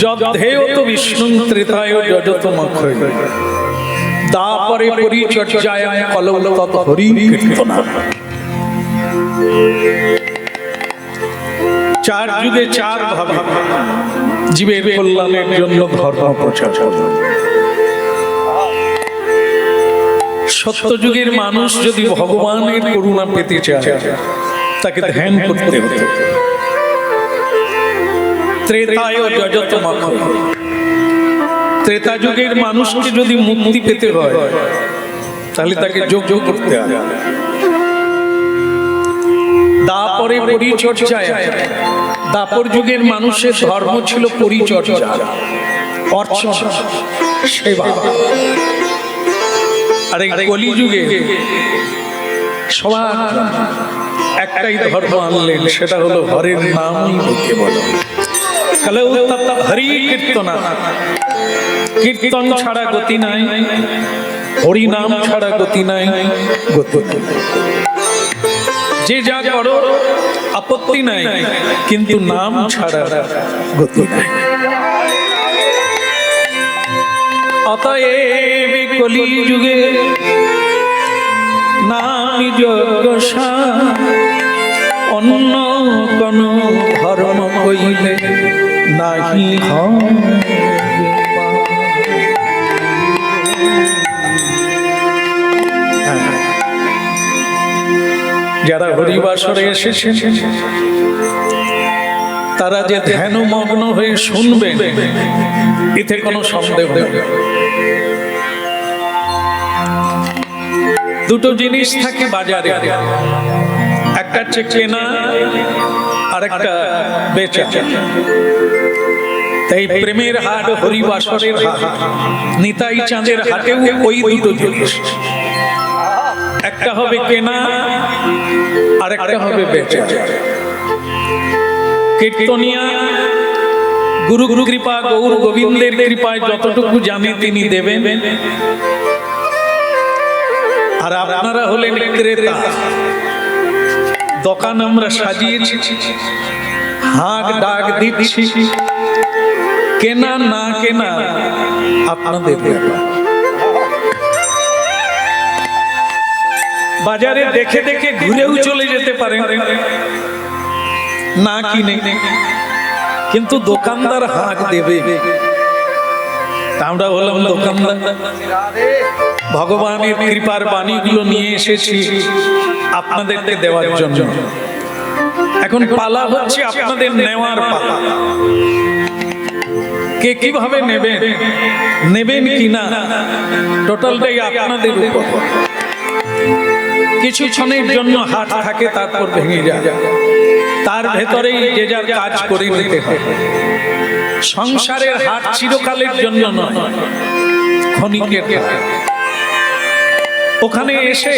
যদ্ধেয় তো বিষ্ণু ত্রেতায় যজত মক্ষয় দাপরে পরিচর্যায় কলৌ তত হরি কীর্তনা। চার যুগে চার ভাবে জীবের কল্যাণের জন্য ধর্ম প্রচার। সত্য যুগের মানুষ যদি ভগবানের করুণা পেতে চায় তাকে ধ্যান করতে হতো। ত্রেতায় যজত মক্ষয়, ত্রেতা যুগের মানুষকে যদি মুক্তি পেতে হয় তাহলে তাকে যোগ করতে হয়। দাপরে পরিচর্যায়, দাপর যুগের মানুষের ধর্ম ছিল পরিচর্যা, অর্চনা, সেবা। আর এই কলি যুগে সবার একটাই ধর্ম আনলেন, সেটা হলো হরির নামই বলতে বলো। হরি কীর্তনা, কীর্তন ছাড়া গতি নাই, হরি নাম ছাড়া গতি নাই, গতি নাই। যে যা করো আপত্তি নাই, কিন্তু নাম ছাড়া গতি নাই। অতএব কলি যুগে নাম যজ্ঞ অন্য কোন ধর্ম কইলে নাহি হয়। যারা হরিবাসরে এসেছেন তারা যে ধ্যানমগ্ন হয়ে শুনবেন এতে কোনো সন্দেহ নেই। দুটো জিনিস থাকে বাজারে, একটা হচ্ছে কেনা আর একটা বেচা। তাই প্রেমের হাট, হরিবাসরের হাট, নিতাই চাঁদের হাটেও ওই দুটো জিনিস, একটা হবে কেনা আর একটা হবে বেচা। কীর্তনিয়া গুরু কৃপা, গৌর গোবিন্দের কৃপায় যতটুকু জানে তিনি দেবেন, আর আপনারা হলেন ক্রেতা। দোকান আমরা সাজিয়েছি, হাঁক ডাক দিচ্ছি, কেনা না কেনা আপনাদের ব্যাপার। বাজারে দেখে দেখে ঘুরেও চলে যেতে পারেন না কিনে, কিন্তু দোকানদার হাঁক দেবে। আমরা হলাম দোকানদার, ভগবানের কৃপার বাণীগুলো নিয়ে এসেছি আপনাদেরকে দেওয়ার জন্য। এখন পালা হচ্ছে আপনাদের নেওয়ার পালা। কে কিভাবে নেবেন, নেবেন কিনা টোটালটাই আপনাদের উপর। কিছু ক্ষণের জন্য হাট থাকে, তারপর ভেঙে যায়, তার ভেতরেই যে যার কাজ করে নিতে হয়। সংসারের হাট চিরকালের জন্য নয়, ক্ষণিকের। ওখানে এসে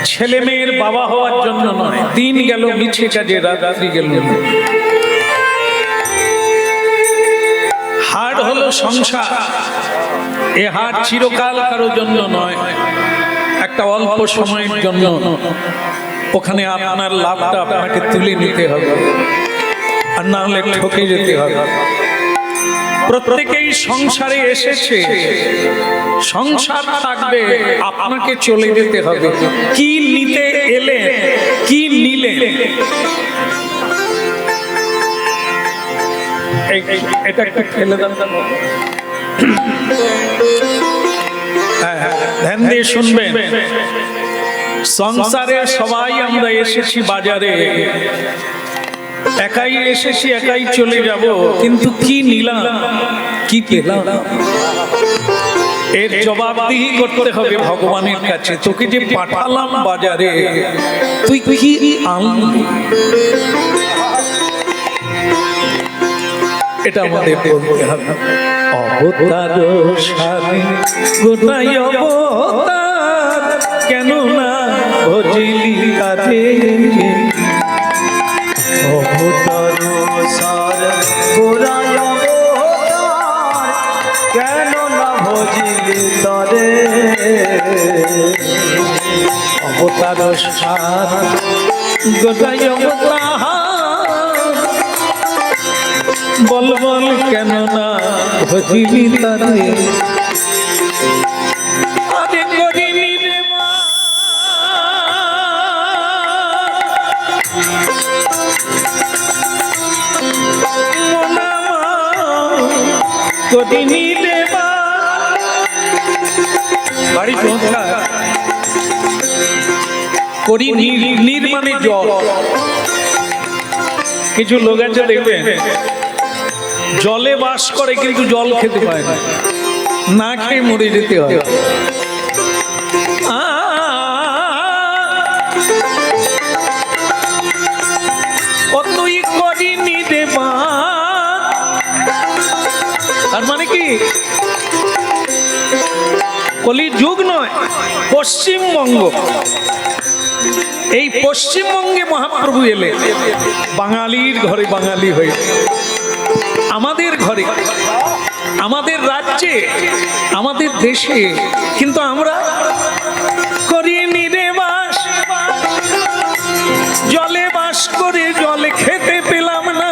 ছেলে মেয়ের বাবা হওয়ার জন্য নয়, দিন গেল মিছে কাজে, রাত্রি গেল। হাট হলো সংসার, এ হাট চিরকাল কারোর জন্য নয়, একটা অল্প সময়ের জন্য। ওখানে আপনার লাভটা আপনাকে তুলে নিতে হবে, আর না হলে ঠকে যেতে হবে। প্রত্যেকেই সংসারে এসেছে, সংসার থাকবে, আপনাকে চলে যেতে হবে। কি নিতে এলে, কি নিলে, এটা একটা ফেলে দেন। ধ্যান দিয়ে শুনবেন। সংসারে সবাই আমরা এসেছি বাজারে, একাই এসেছি, একাই চলে যাব, কিন্তু কি নিলাম, কি পেলাম, এর জবাবদিহি করতে হবে ভগবানের কাছে। তোকে যে পাঠালাম বাজারে, তুই কি আনলি, এটা আমাদের বলতে হবে। অবতার সারে গোটাই অবতার, কেন না ভজিলি কাজে। অবতার সারে গোটাই অবতার, কেন না ভজিলি তরে। অবতার সারে গোটাই অবতার, বল বল কেন না ভজিলি তারে আরে করিনি রে মা মোনা মা করিনি রে মা বাড়ি পৌঁছা করি নির মানে জল। কিছু লোক আছে দেখবেন জলে বাস করে কিন্তু জল খেতে পায় না, না খেয়ে মরে যেতে হয়। কতই করিনি দেবা, তার মানে কি কলি যুগ নয়, পশ্চিমবঙ্গ, এই পশ্চিমবঙ্গে মহাপ্রভু এলে বাঙালির ঘরে বাঙালি হয়ে, আমাদের ঘরে, আমাদের রাজ্যে, আমাদের দেশে, কিন্তু আমরা করিনি রে বাস, জলে বাস করে জলে খেতে পেলাম না।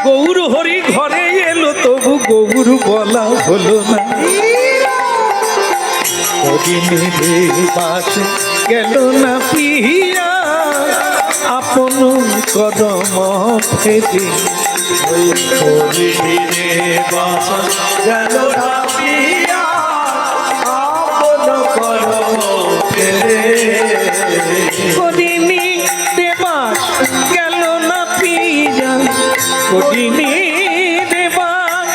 গৌর হরি ঘরে এলো তবু গৌর বলা হলো না। করিনি রে বাস গেল না পিয়া আপন কদম ফেরি, করিনি রে বাস গেল না পিয়া আপন কদম ফেরি। করিনি রে বাস গেল না পিয়া, করিনি রে বাস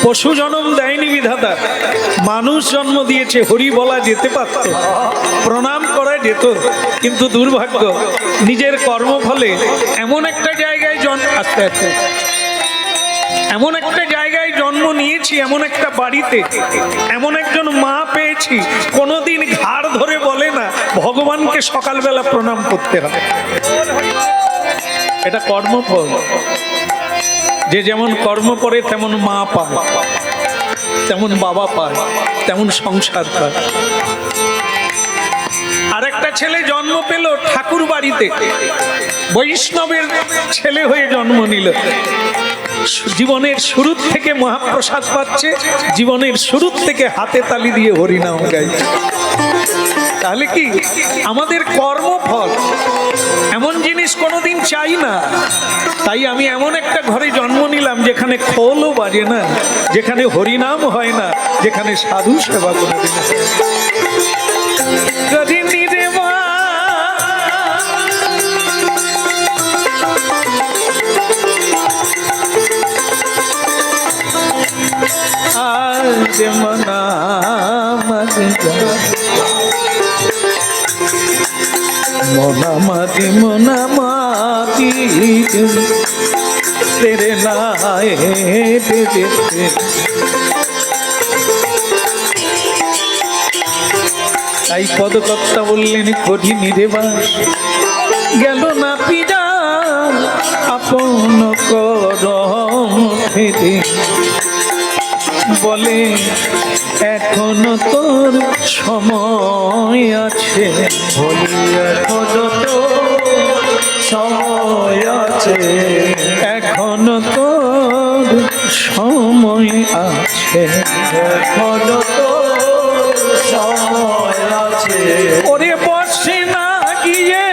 পশু জন্ম দেয়নি বিধাতা, মানুষ জন্ম দিয়েছে, হরি বলা যেতে পারত, প্রণাম করা যেত, কিন্তু দুর্ভাগ্য নিজের কর্মফলে এমন একটা জায়গায় আস্তে আস্তে এমন একটা জায়গায় জন্ম নিয়েছি, এমন একটা বাড়িতে এমন একজন মা পেয়েছি, কোনোদিন ঘাড় ধরে বলে না ভগবানকে সকালবেলা প্রণাম করতে হবে। এটা কর্মফল, যে যেমন কর্ম করে তেমন মা পায়, তেমন বাবা পায়, তেমন সংসার পায়। আরেকটা ছেলে জন্ম পেল ঠাকুর বাড়িতে, বৈষ্ণবের ছেলে হয়ে জন্ম নিল, জীবনের শুরু থেকে মহাপ্রসাদ পাচ্ছে, জীবনের শুরু থেকে হাতে তালি দিয়ে হরিনাম গাইছে। তাহলে কি আমাদের কর্মফল এমন জিনিস কোনোদিন চাই না। তাই আমি এমন একটা ঘরে জন্ম নিলাম যেখানে খোলও বাজে না, যেখানে হরিনাম হয় না, যেখানে সাধু সেবা কোনোদিন করিনি রে মা। আজ মনা মাদি মোনা মাদি তেরে লায়ে দে। তাই পদকর্তা বললেন করিনি রে বাস গেল না পিজা আপন করম ফেরে, বলে এখনো তোর সময় আছে, বলি এখনো তো সময় আছে, এখনো তোর সময় আছে, এখনো তো সময় আছে। ওরে বসে না গিয়ে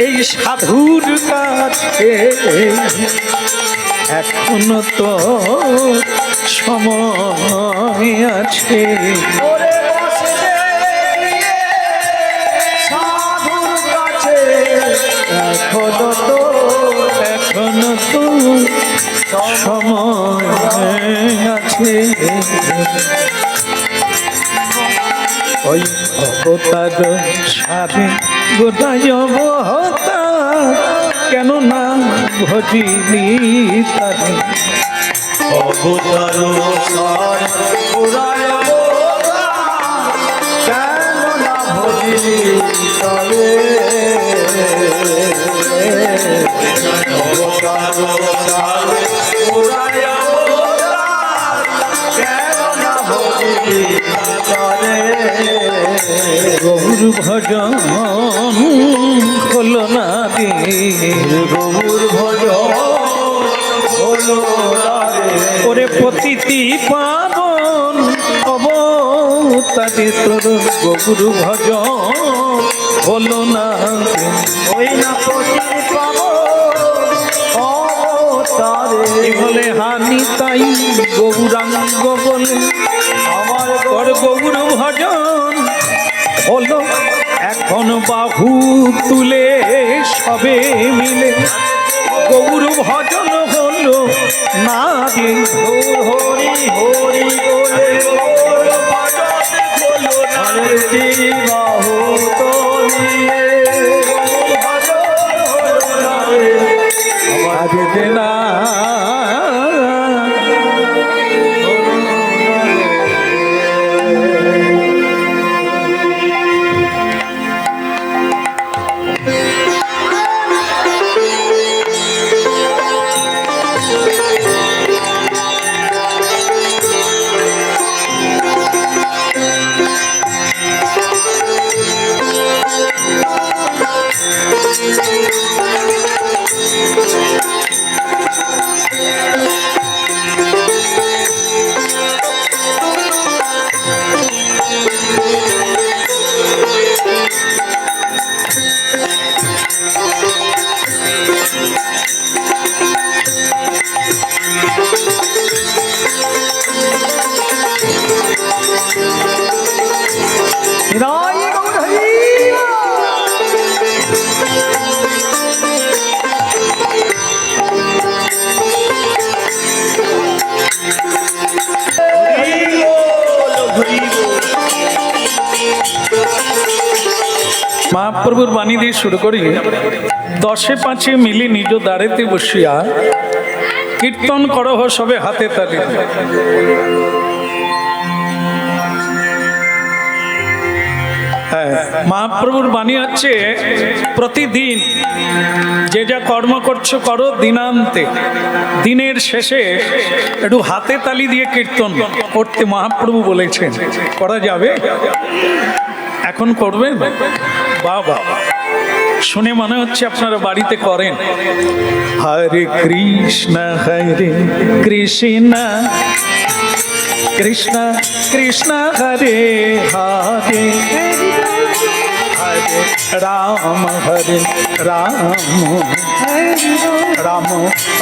এই সাধুর কাছে, এখনো তো সময় আছে। ওরে বসে গিয়ে সাধুর কাছে, এখনো তো সময় আছে। ওই অবতার সাধে গোটায় অবতার কেন না ভজিলি তারে, অবতার সার পুরায় কেন না ভজিলি তবে। অবতার সারে পুরায় অবতার কেন না হরি তারে গৌর ভজন হলো না রে গৌর ভজন হলো রে ওরে পতিতি পাবন অবতারে তোর গৌর ভজন হলো না রে। ওই না পতি পাবো অবতারে বলে হানি তাই গৌরাঙ্গ বলে আমার তোর গৌর ভজন হলো এখন বাহু তুলে সবে মিলে গৌর ভজন হলো না রে হরি হরি বলে গৌর ভজন হলো না রে বাহু তলিয়ে গৌর ভজন হলো না রে আরে দেনা রায় গৌর হরি মহাপ্রভুর বাণী দিয়ে শুরু করি 10-5 মিলি নিজ দ্বারেতে বসিয়া কীর্তন করহ সবে হাতে তালি হ্যাঁ মহাপ্রভুর বাণী হচ্ছে প্রতিদিন যে যা কর্ম করছো করো দিনান্তে দিনের শেষে একটু হাতে তালি দিয়ে কীর্তন করতে মহাপ্রভু বলেছেন করা যাবে এখন করবেন বাবা শুনে মনে হচ্ছে আপনারা বাড়িতে করেন হরে Krishna Krishna Krishna Krishna Hare Hare Hare Ram Ram Ram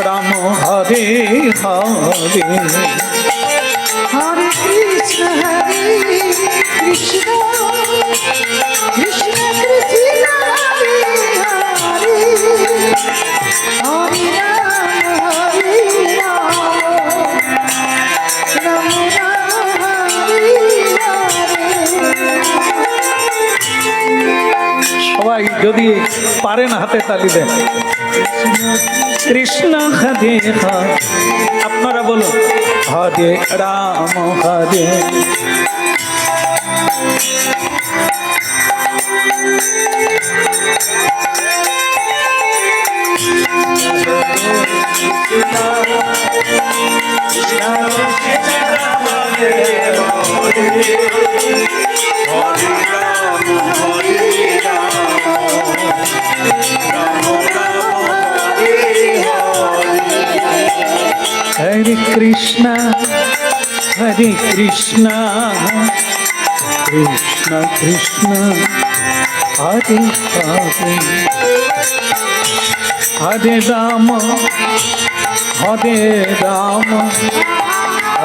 Ram Hare Hare Hare Krishna, Hare Krishna, Krishna Krishna, Hare Hare, Hare Rama, Hare Rama, Rama Rama, Hare সবাই যদি পারেন হাতে তালি দেন কৃষ্ণ হরে হরে আপনারা বলুন হরে রাম হরে Hare Krishna, Hare Krishna, Krishna Krishna, Hare Hare, Hare Rama, Hare Rama,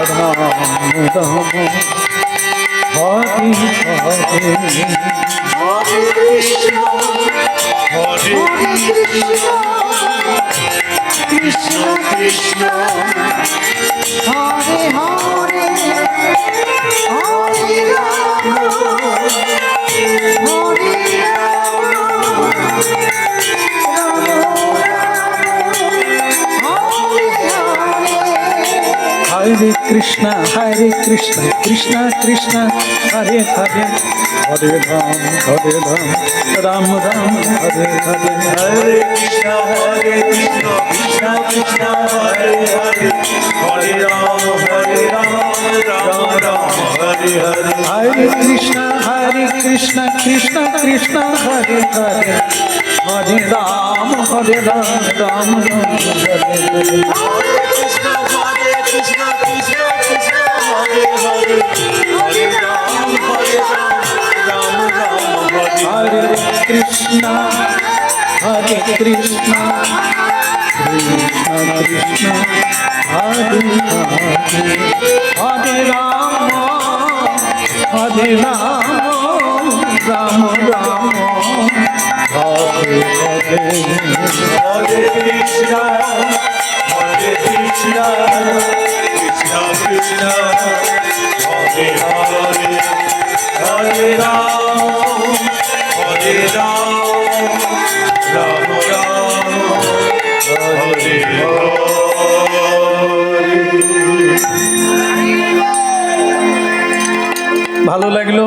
Rama Rama, Hare Hare. Krishna, Krishna, Hare Hare, Hare Rama, Hare Rama, Rama Rama, Hare Hare. হরে কৃষ্ণ কৃষ্ণ কৃষ্ণ হরে হরে হরে রাম রাম রাম হরে হরে হরে কৃষ্ণ কৃষ্ণ কৃষ্ণ হরে হরে হরে রাম রাম রাম হরে হরে হরে কৃষ্ণ কৃষ্ণ কৃষ্ণ হরে হরে হরে রাম রাম রাম হরে হরে কৃষ্ণ কৃষ্ণ কৃষ্ণ হরে হরে হরে রাম রাম রাম হরে হরে কৃষ্ণ কৃষ্ণ কৃষ্ণ হরে হরে হরে রাম রাম রাম হরে হরে হরে কৃষ্ণ কৃষ্ণ কৃষ্ণ হরে হরে হরে রাম রাম রাম হরে ভালো লাগলো,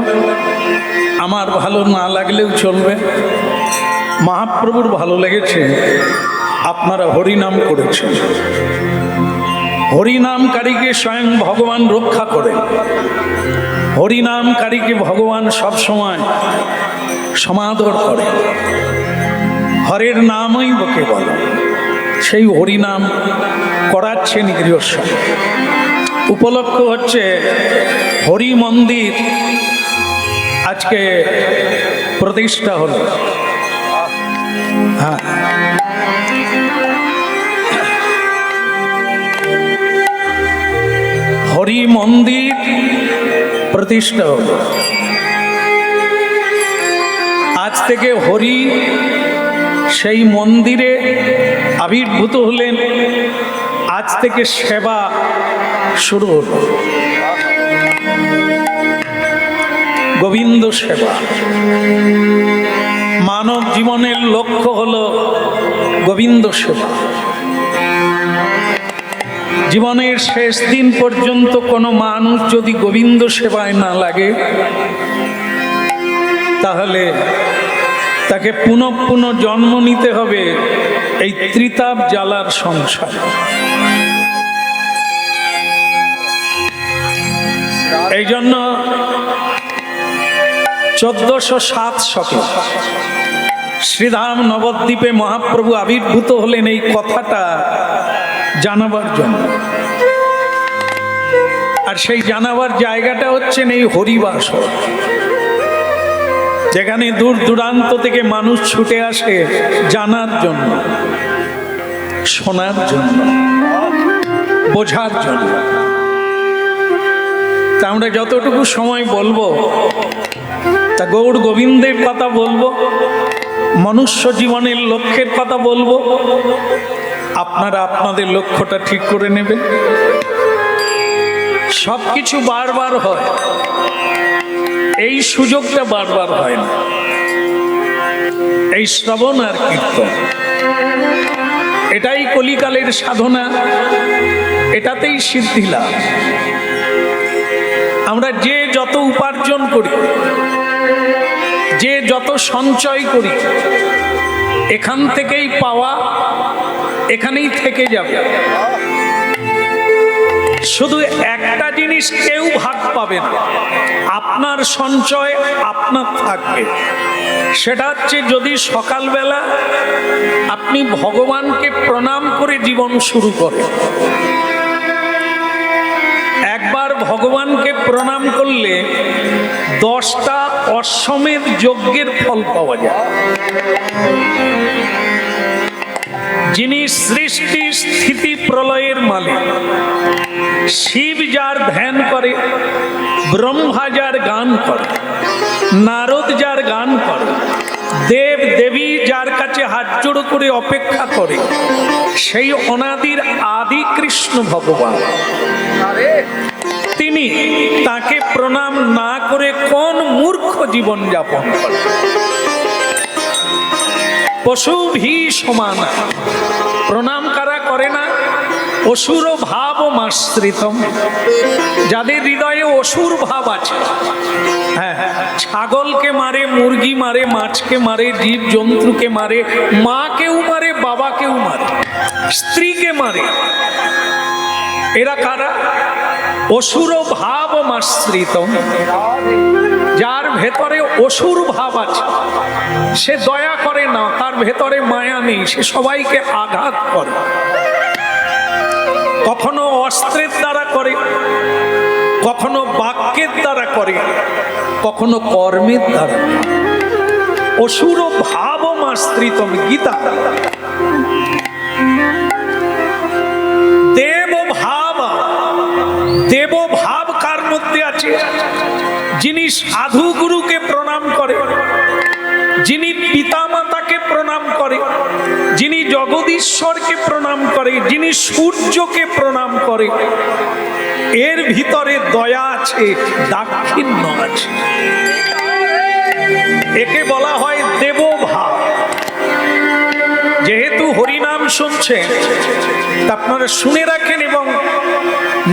আমার ভালো না লাগলেও চলবে। মহাপ্রভুর ভালো লেগেছে, আপনারা হরিনাম করেছেন। হরিনামকারীকে স্বয়ং ভগবান রক্ষা করেন। হরিনামকারীকে ভগবান সবসময় সমাদর করে। হরের নামই বকে বলে, সেই হরিনাম করাচ্ছেন গৃহস্বামী। উপলক্ষ হচ্ছে হরি মন্দির আজকে প্রতিষ্ঠা হলো। হ্যাঁ, হরি মন্দির প্রতিষ্ঠা হলো। আজ থেকে হরি সেই মন্দিরে আবির্ভূত হলেন। আজ থেকে সেবা শুরু হলো, গোবিন্দ সেবা। মানব জীবনের লক্ষ্য হলো গোবিন্দ সেবা। জীবনের শেষ দিন পর্যন্ত কোনো মানুষ যদি গোবিন্দ সেবায় না লাগে, তাহলে তাকে পুনঃ পুনঃ জন্ম নিতে হবে এই ত্রিতাপ জ্বালার সংসার। এই জন্য 1407 শকে শ্রীধাম নবদ্বীপে মহাপ্রভু আবির্ভূত হলেন এই কথাটা জানাবার জন্য। আর সেই জানাবার জায়গাটা হচ্ছেন এই হরিবাসর, যেখানে দূর দূরান্ত থেকে মানুষ ছুটে আসে জানার জন্য, শোনার জন্য, বোঝার জন্য। তা আমরা যতটুকু সময় বলবো তা গৌর গোবিন্দের কথা বলবো, মনুষ্য জীবনের লক্ষ্যের কথা বলবো। আপনারা আপনাদের লক্ষ্যটা ঠিক করে নেবেন। সব কিছু বারবার হয়, এই সুযোগটা বারবার হয় না। এই শ্রবণ আর কীর্তন, এটাই কলিকালের সাধনা, এটাতেই সিদ্ধি লাভ। আমরা যে যত উপার্জন করি, যে যত সঞ্চয় করি, এখান থেকেই পাওয়া, এখানেই থেকে যাবে। শুধু একটা জিনিস কেউ ভাগ পাবে না, আপনার সঞ্চয় আপনার থাকবে। সেটা হচ্ছে যদি সকালবেলা আপনি ভগবানকে প্রণাম করে জীবন শুরু করেন। একবার ভগবানকে প্রণাম করলে 10টা অশ্বমেধ যজ্ঞের ফল পাওয়া যায়। যিনি সৃষ্টি স্থিতি প্রলয়ের মালিক, শিব যার ধ্যান করে, ব্রহ্মা যার গান করে, নারদ যার গান করে, দেব দেবী যার কাছে হাত জোড় করে অপেক্ষা করে, সেই অনাদির আদি কৃষ্ণ ভগবান, তিনি তাকে প্রণাম না করে কোন মূর্খ জীবন যাপন করে। পশু ভি সমান। প্রণাম কারা করে না? অসুর ভাব মাশ্রিতম, যাদের হৃদয়ে অসুর ভাব আছে, হ্যাঁ, ছাগলকে মারে, মুরগি মারে, মাছকে মারে, জীব জন্তুকে মারে, মাকেও মারে, বাবাকেও মারে, স্ত্রীকে মারে, এরা কারা? অসুর ভাব মাশ্রিতম, যার ভেতরে অসুর ভাব আছে, সে দয়া করে না, তার ভেতরে মায়া নেই, সে সবাইকে আঘাত করে, কখনো অস্ত্রের দ্বারা করে, কখনো বাক্যের দ্বারা করে, কখনো কর্মের দ্বারা। অসুর ভাব মাশ্রিতম, গীতা। দেব ভাব, দেব ভাব কার মধ্যে আছে? যিনি সাধু গুরুকে প্রণাম করে, যিনি পিতামাতাকে প্রণাম করে, যিনি জগদীশ্বরকে প্রণাম করে, যিনি সূর্যকে প্রণাম করে, এর ভিতরে দয়া আছে, দাক্ষিণ্য আছে। একে বলা হয় দেবভাব। যেহেতু হরিনাম শুনছেন, আপনারা শুনে রাখেন এবং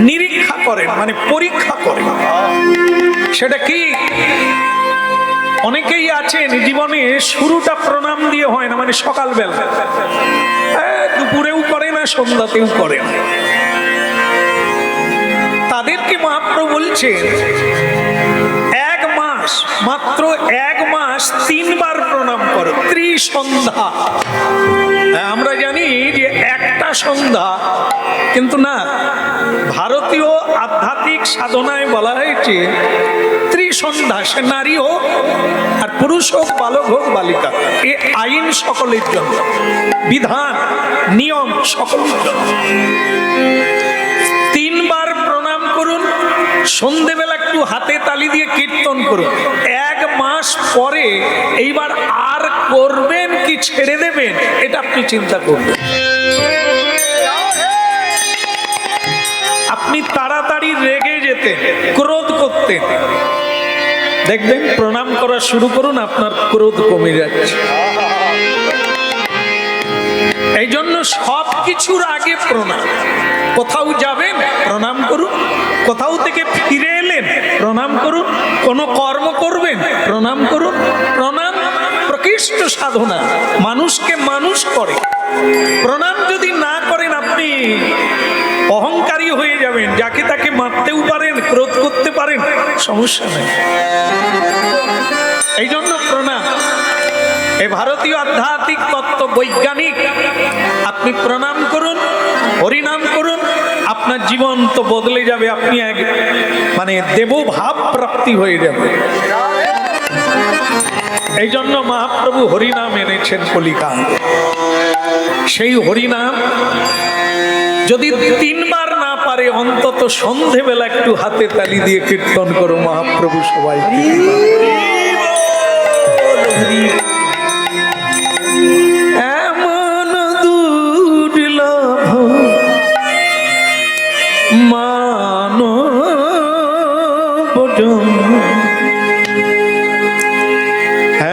নিরীক্ষা করেন, মানে পরীক্ষা করেন। সেটা কি? অনেকেই আছেন জীবনে শুরুটা প্রণাম দিয়ে হয় না, মানে সকালবেলা, দুপুরেও করে না, সন্ধ্যাতেও করে না। তাদেরকে মহাপ্রভু বলছেন এক মাস, মাত্র এক মাস 3 বার প্রণাম করো, ত্রিসন্ধ্যা। আমরা জানি যে একটা সন্ধ্যা, কিন্তু না, ভারতীয় আধ্যাত্মিক সাধনায় বলা হয়েছে ত্রিসন্ধ্যা। সে নারী হোক আর পুরুষ হোক, বালক হোক বালিকা, এ আইন সকলের জন্য, বিধান নিয়ম সকলের জন্য। 3 বার প্রণাম করুন, সন্ধেবেলা একটু হাতে তালি দিয়ে কীর্তন করুন। 1 মাস পরে এইবার আর করবেন কি ছেড়ে দেবেন, এটা আপনি চিন্তা করবেন। আপনি তাড়াতাড়ি রেগে যেতেন, ক্রোধ করতেন, দেখবেন প্রণাম করা শুরু করুন, আপনার ক্রোধ কমে যাচ্ছে। এই জন্য সব কিছুর আগে প্রণাম। কোথাও যাবেন, প্রণাম করুন। কোথাও থেকে ফিরে এলেন, প্রণাম করুন। কোনো কর্ম করবেন, প্রণাম করুন। প্রণাম প্রকৃষ্ট সাধনা, মানুষকে মানুষ করে। প্রণাম যদি না করেন, আপনি অহংকারী হয়ে যাবেন, যাকে তাকে মারতেও পারেন, ক্রোধ করতে পারেন, সমস্যা নেই। এই জন্য প্রণাম। এই ভারতীয় আধ্যাত্মিক তত্ত্ব বৈজ্ঞানিক। আপনি প্রণাম করুন, হরিনাম করুন, আপনার জীবন তো বদলে যাবে। আপনি এক মানে দেবভাব প্রাপ্তি হয়ে যাবে। এই জন্য মহাপ্রভু হরিনাম এনেছেন কলিকালে। সেই হরিনাম যদি 3 বার না পারে, অন্তত সন্ধেবেলা একটু হাতে তালি দিয়ে কীর্তন করো। মহাপ্রভু সবাই এমন দুর্লভ মানব জন্ম,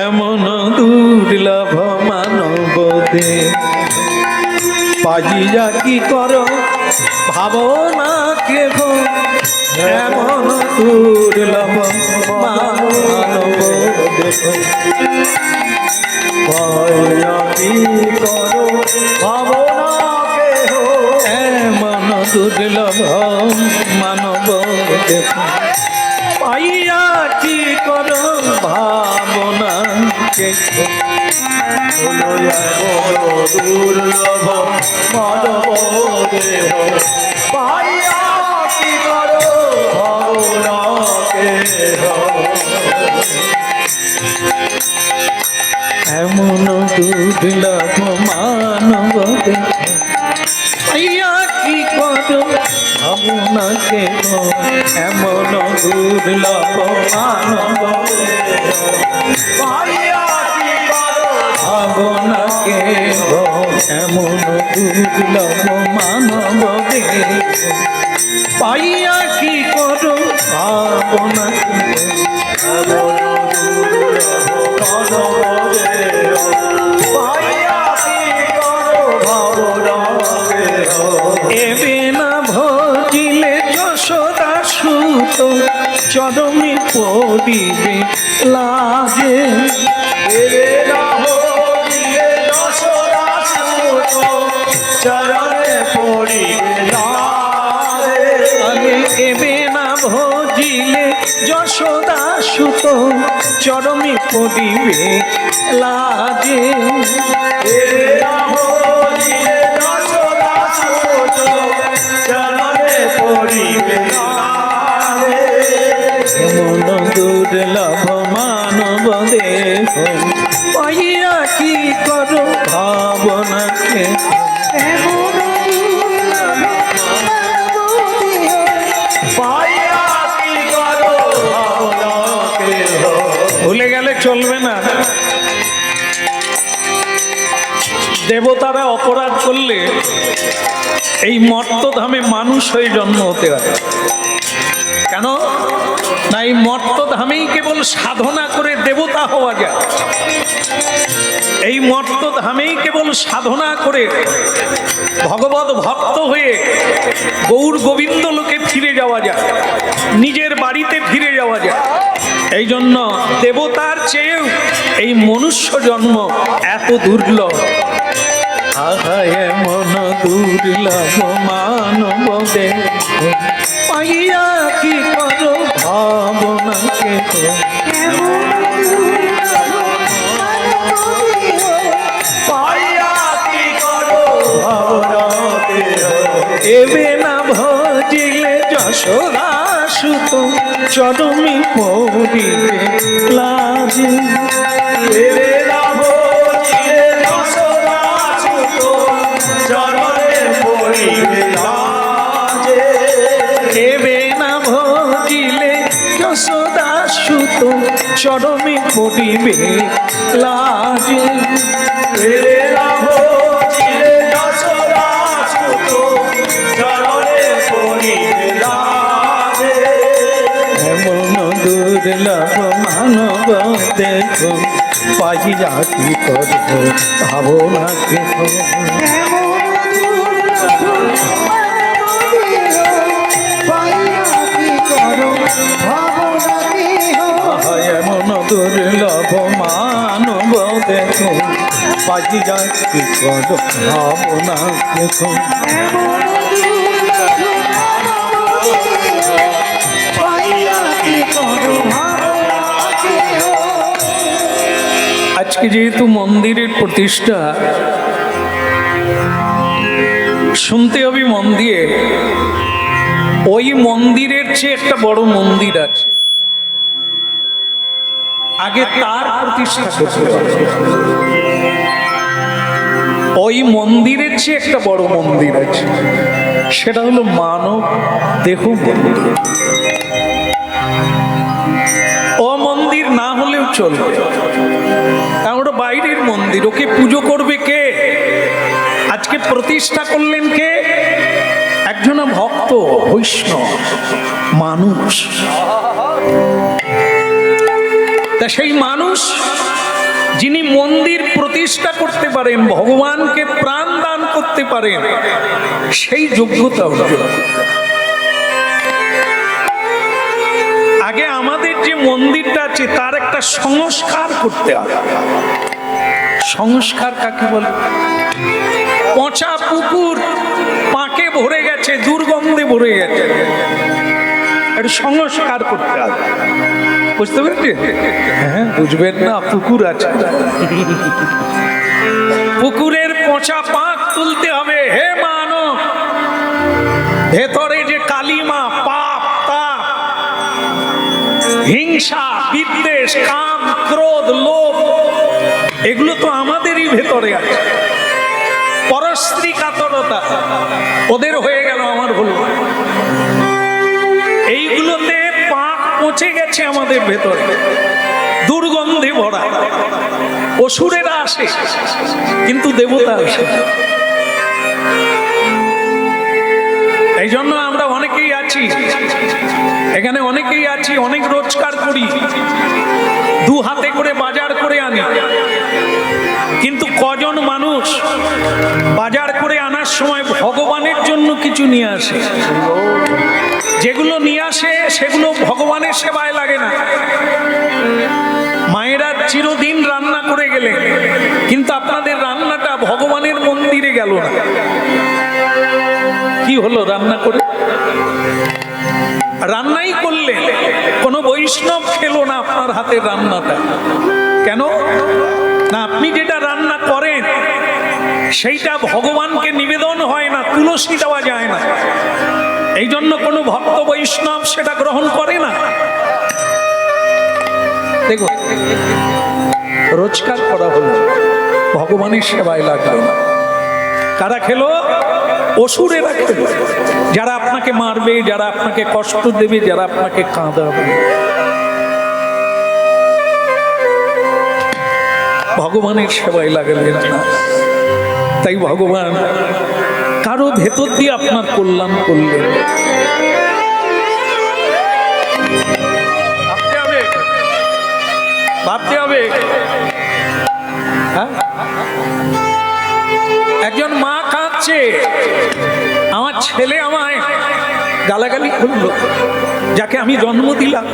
এমন দুর্লভ মানব দেহ, পাইয়া কি করো ভাবনা কে গো, এমন দুর্লভ মানব দেহ, পাইয়া কি করো ভাবনা কে গো, এমন দুর্লভ মানব দেহ, পাইয়া কি করো ভাবনা কে গো, দুর্লভ মানব দেহ, পাইয়া কি করো ভাবনা কে গো, এমন দুর্লভ মানব দেহ, পাইয়া কি করো ভাবনা কে গো, এমন দুর্লভ মানব দেহ, পাইয়া ভাবনা কে গো, এমন দুর্লভ মানব দেহ, পাইয়া কি করো ভাবনা কে গো, এমন দুর্লভ মানব দেহ, পাইয়া কি করো ভাবনা কেহ এবে না ভজিলে যশোদা সুত চরমে পড়িবে লাজে এরে রাহ দিলে যশোদা সুত চরণে পড়িবে লাজে আরে এবে না ভজিলে যশোদা সুত চরমে পড়িবে লাজে এরে রাহ দিলে যশোদা সুত চরণে পড়িবে লাজে মন দুর্লভ মানব দেহ পাইয়া কি করো ভাবনাকে পাইয়া কি করো ভাবনা কেহ ভুলে গেলে চলবে না। দেবতারা অপরাধ করলে এই মর্তধামে মানুষ হয়ে জন্ম হতে হয়। কেন না, এই মর্তধামেই কেবল সাধনা করে দেবতা হওয়া যায়। এই মর্তধামেই কেবল সাধনা করে ভগবত ভক্ত হয়ে গৌর গোবিন্দ লোকে ফিরে যাওয়া যায়, নিজের বাড়িতে ফিরে যাওয়া যায়। এই জন্য দেবতার চেয়েও এই মনুষ্য জন্ম এত দুর্লভ। আহায় মন দুর্লভ মানব দেহ পাইয়া কি করো ভাবনাকে পাইয়া কি করো ভাবনা কেহ এবে না ভজিলে যশোদা সুত চরমে পড়িবে লাজে এরে রাহ দিলে যশোদা সুত চরণে পড়িবে লাজে এবে না ভজিলে যশোদা সুত চরমে পড়িবে লাজে এরে রাহ দিলে যশোদা সুত চরণে পড়িবে লাজে এমন দুর্লভ মানব দেহ পাইয়া কি করব ভাবনাকে এমন দুর্লভ মানব দেহ পাইয়া কি করব ভাবনাকে আজকে যেহেতু মন্দিরের প্রতিষ্ঠা, শুনতে হবে মন দিয়ে, ওই মন্দিরের চেয়ে একটা বড় মন্দির আছে, আগে তার প্রতিষ্ঠা করতে হবে। ওই মন্দিরের চেয়ে একটা বড় মন্দির আছে, সেটা হলো মানব দেহ মন্দির। ও মন্দির না হলেও চলবে, কারণ ওটা বাইরের মন্দির, ওকে পুজো করবে কে? আজকে প্রতিষ্ঠা করলেন কে? একজন ভক্ত বৈষ্ণব মানুষ। তা সেই মানুষ যিনি মন্দির প্রতিষ্ঠা করতে পারেন, ভগবানকে প্রাণ দান করতে পারেন, সেই যোগ্যতা অর্জন। আগে আমাদের যে মন্দিরটা আছে তার একটা সংস্কার করতে হবে। সংস্কার কাকে বলে? পচা পুকুর পাকে ভরে গেছে, দুর্গন্ধে ভরে গেছে, এটা সংস্কার করতে হবে। বুঝতে পেরেছি? হ্যাঁ, বুঝবেন না, পুকুর আছে, পুকুরের পচা পাক তুলতে হবে। হে মানব, ভেতরে যে কালিমা, পাপ, তাপ, হিংসা, বিদ্বেষ, কাম, ক্রোধ, লোভ, এগুলো তো আমাদেরই ভেতরে আছে। পরস্ত্রী কাতরতা ওদের হয়ে গেল, আমার হলো। এইগুলোতে পাক পচে গেছে আমাদের ভেতরে, দুর্গন্ধে ভরা। অসুরেরা আসে কিন্তু দেবতা আসে। এই জন্য আমরা অনেকেই আছি এখানে অনেকেই আছি, অনেক রোজগার করি, দু হাতে করে বাজার করে আনি, কিন্তু কজন মানুষ বাজার করে আনার সময় ভগবানের জন্য কিছু নিয়ে আসে? যেগুলো নিয়ে আসে সেগুলো ভগবানের সেবায় লাগে না। মায়েরা চিরদিন রান্না করে গেলে, কিন্তু আপনাদের রান্নাটা ভগবানের মন্দিরে গেল না। কি হলো রান্না করে? রান্নাই করলে কোনো বৈষ্ণব খেলো না আপনার হাতের রান্নাটা। কেন না? আপনি যেটা রান্না করেন সেইটা ভগবানকে নিবেদন হয় না, তুলসী দেওয়া যায় না। এই জন্য কোনো ভক্ত বৈষ্ণব সেটা গ্রহণ করে না। দেখো, রোজগার করা হলো, ভগবানের সেবায় লাগলো না। কারা খেলো? অসুরেরা খেলো, যারা আপনাকে মারবে, যারা আপনাকে কষ্ট দেবে, যারা আপনাকে কাঁদাবে। ভগবানের সেবায় লাগালেন না। তাই ভগবান কারো ভেতর দিয়ে আপনার কল্যাণ করলেন। ভাবতে হবে। হ্যাঁ, একজন মা কাঁদছে, আমার ছেলে আমায় গালাগালি করলো, যাকে আমি জন্ম দিলাম।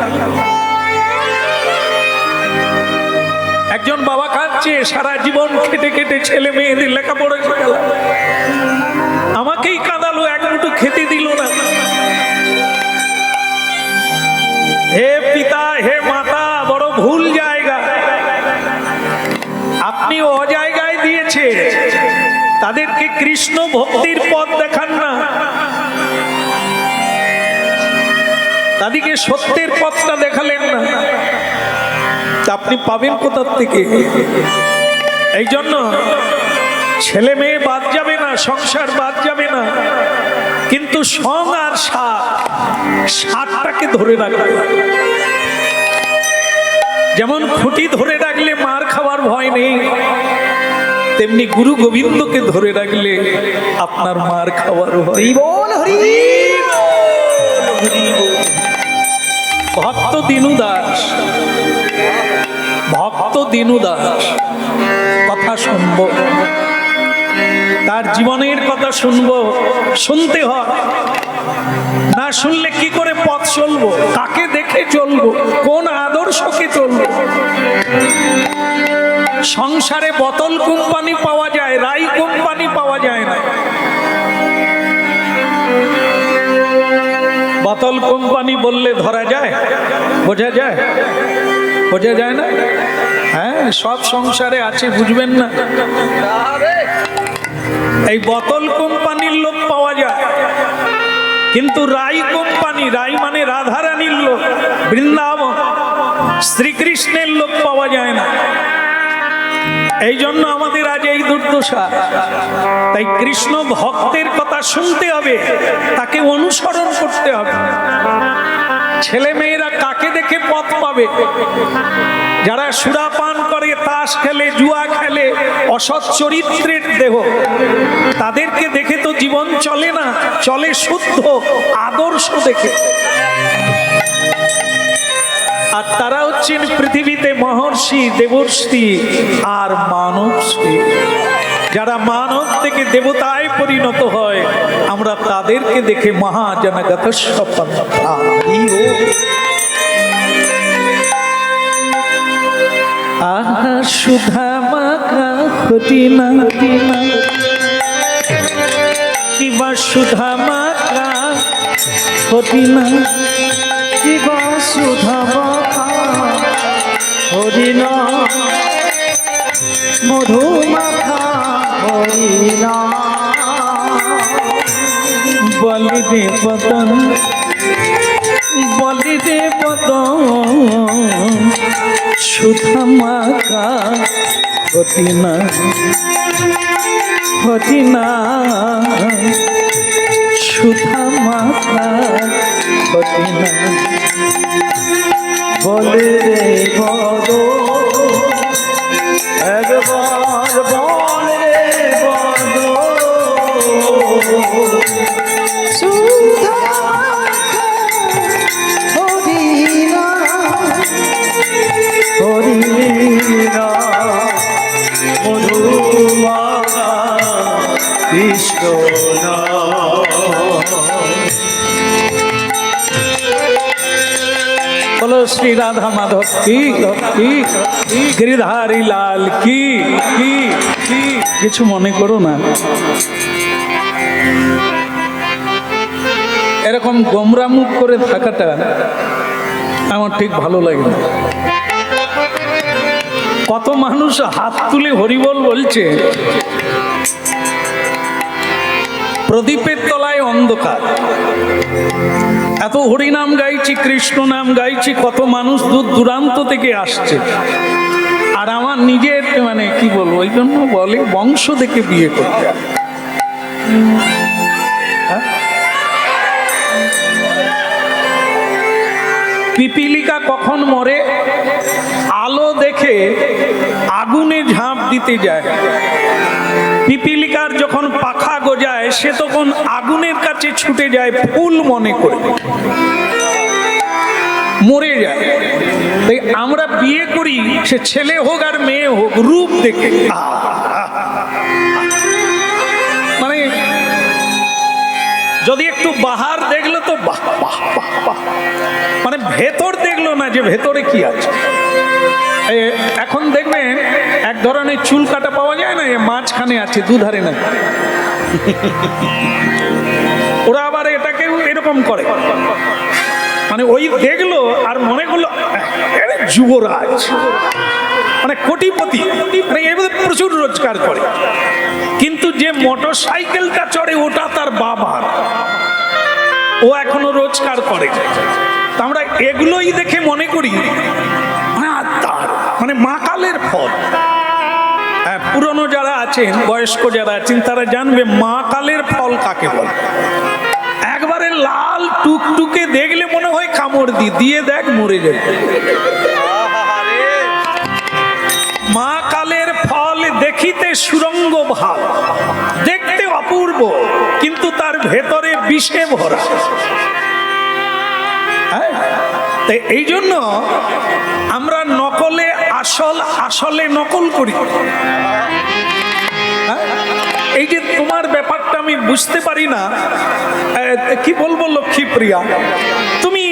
একজন বাবা কাঁদছে, সারা জীবন খেটে খেটে ছেলে মেয়েদের লেখাপড়া শেখালো, আমাকেই কাঁদালো, এক মুঠো খেতে দিল না। হে পিতা, হে মাতা, বড় ভুল জায়গা। আপনি অজায়গায় দিয়েছে, তাদেরকে কৃষ্ণ ভক্তির পথ দেখান না, তাদেরকে সত্যের পথটা দেখালেন না। আপনি পাবেন কোথার থেকে? এই জন্য ছেলে মেয়ে বাদ যাবে না, সংসার বাদ যাবে না, কিন্তু সং আর সাতটাকে ধরে রাখবে। যেমন খুঁটি ধরে রাখলে মার খাওয়ার ভয় নেই, তেমনি গুরু গোবিন্দকে ধরে রাখলে আপনার মার খাওয়ার ভয়। ভক্ত দিনু দাস, ভক্ত দিনু দাস কথা শুনব, তার জীবনের কথা শুনব, শুনতে হয়। না শুনলে কি করে পথ চলবো? কাকে দেখে চলবো? কোন আদর্শকে চলবো? সংসারে বোতল কোম্পানি পাওয়া যায়, রাই কোম্পানি পাওয়া যায় না। বোতল কোম্পানি বললে ধরা যায়? বোঝা যায়? বোঝা যায় না। হ্যাঁ, সব সংসারে আছে, বুঝবেন না। এই বোতল কোম্পানির লোক পাওয়া যায়, কিন্তু রাই কোম্পানি, রাই মানে রাধারানীর লোক, বৃন্দাবন শ্রীকৃষ্ণের লোক পাওয়া যায় না। এই জন্য আমাদের আজ এই দুর্দশা। তাই কৃষ্ণ ভক্তের কথা শুনতে হবে, তাকে অনুসরণ করতে হবে। ছেলে মেয়েরা কাকে দেখে পথ পাবে? যারা সুরাপান করে, তাস খেলে, জুয়া খেলে, অসৎ চরিত্রের দেহ, তাদেরকে দেখে তো জীবন চলে না, চলে শুদ্ধ আদর্শ দেখে। আর তারা হচ্ছেন পৃথিবীতে মহর্ষি, দেবর্ষি আর মানবশ্রী। যারা মানব থেকে দেবতায় পরিণত হয়, আমরা তাদেরকে দেখে মহাজনগত আহা সুধা মাখা ঘটিনা কিবা সুধা মাখা ঘটিনা কিবা সুধা মাখা হরিনা মধু মাখা হরিনা বলিদে বদন, বলিদে বদন সুধা মাখা ঘটিনা ঘটিনা সুধা মাখা ঘটিনা। বলে রে বদ, একবার বলে বদ, সুধা মাখা শ্রী রাধা মাধব কি গিরিধারী লাল কি কি কি কিছু মনে করো না। এরকম গোমরা মুখ করে থাকাটা আমার ঠিক ভালো লাগে না। কত মানুষ হাত তুলে হরিবল বলছে, প্রদীপের তলায় অন্ধকার। এত হরিনাম গাইছি, কৃষ্ণ নাম গাইছি, কত মানুষ দূর দূরান্ত থেকে আসছে, আর আমার নিজের মানে কি বলবো, ওই জন্য বলে বংশ দেখে বিয়ে করতে। পিপিলিকা কখন মরে? আলো দেখে আগুনে ঝাঁপ দিতে যায়। পিপিলিকার যখন পাখা গজায় সে তখন আগুনের কাছে ছুটে যায় ফুল মনে করে, মরে যায়। তাই আমরা বিয়ে করি, সে ছেলে হোক আর মেয়ে হোক, রূপ দেখে। মানে যদি একটু বাহার দেখলো তো বাহ বাহ বাহ বাহ, মানে ভেতর দেখলো না যে ভেতরে কি আছে। এখন দেখবেন এক ধরনের চুল কাটা পাওয়া যায় না, মাঝখানে আছে, দুধারে না। ওরা আবার এটাকে এরকম করে, মানে ওই দেখলো আর মনে করলো যুবরাজ, মানে কোটিপতি, মানে এভাবে প্রচুর রোজগার করে। কিন্তু যে মোটর সাইকেলটা চড়ে ওটা তার বাবার, ও এখনো রোজগার করে। আমরা এগুলোই দেখে মনে করি মানে মাকালের ফল। হ্যাঁ, পুরনো যারা আছেন, বয়স্ক যারা আছেন, তারা জানবে মাকালের ফল কাকে বলে। একবারে লাল টুকটুকে দেখলে মনে হয় কামড় দিয়ে দেখ মরে যাবে। মা কালের ফল দেখিতে সুরঙ্গ ভাব, দেখতে অপূর্ব, কিন্তু তার ভেতরে বিষে ভরা। এই জন্য আমরা নকলে আসল, আসলে নকল করি। এই যে তোমার ব্যাপারটা আমি বুঝতে পারি না, কি বলবো লক্ষ্মীপ্রিয়া, তুমি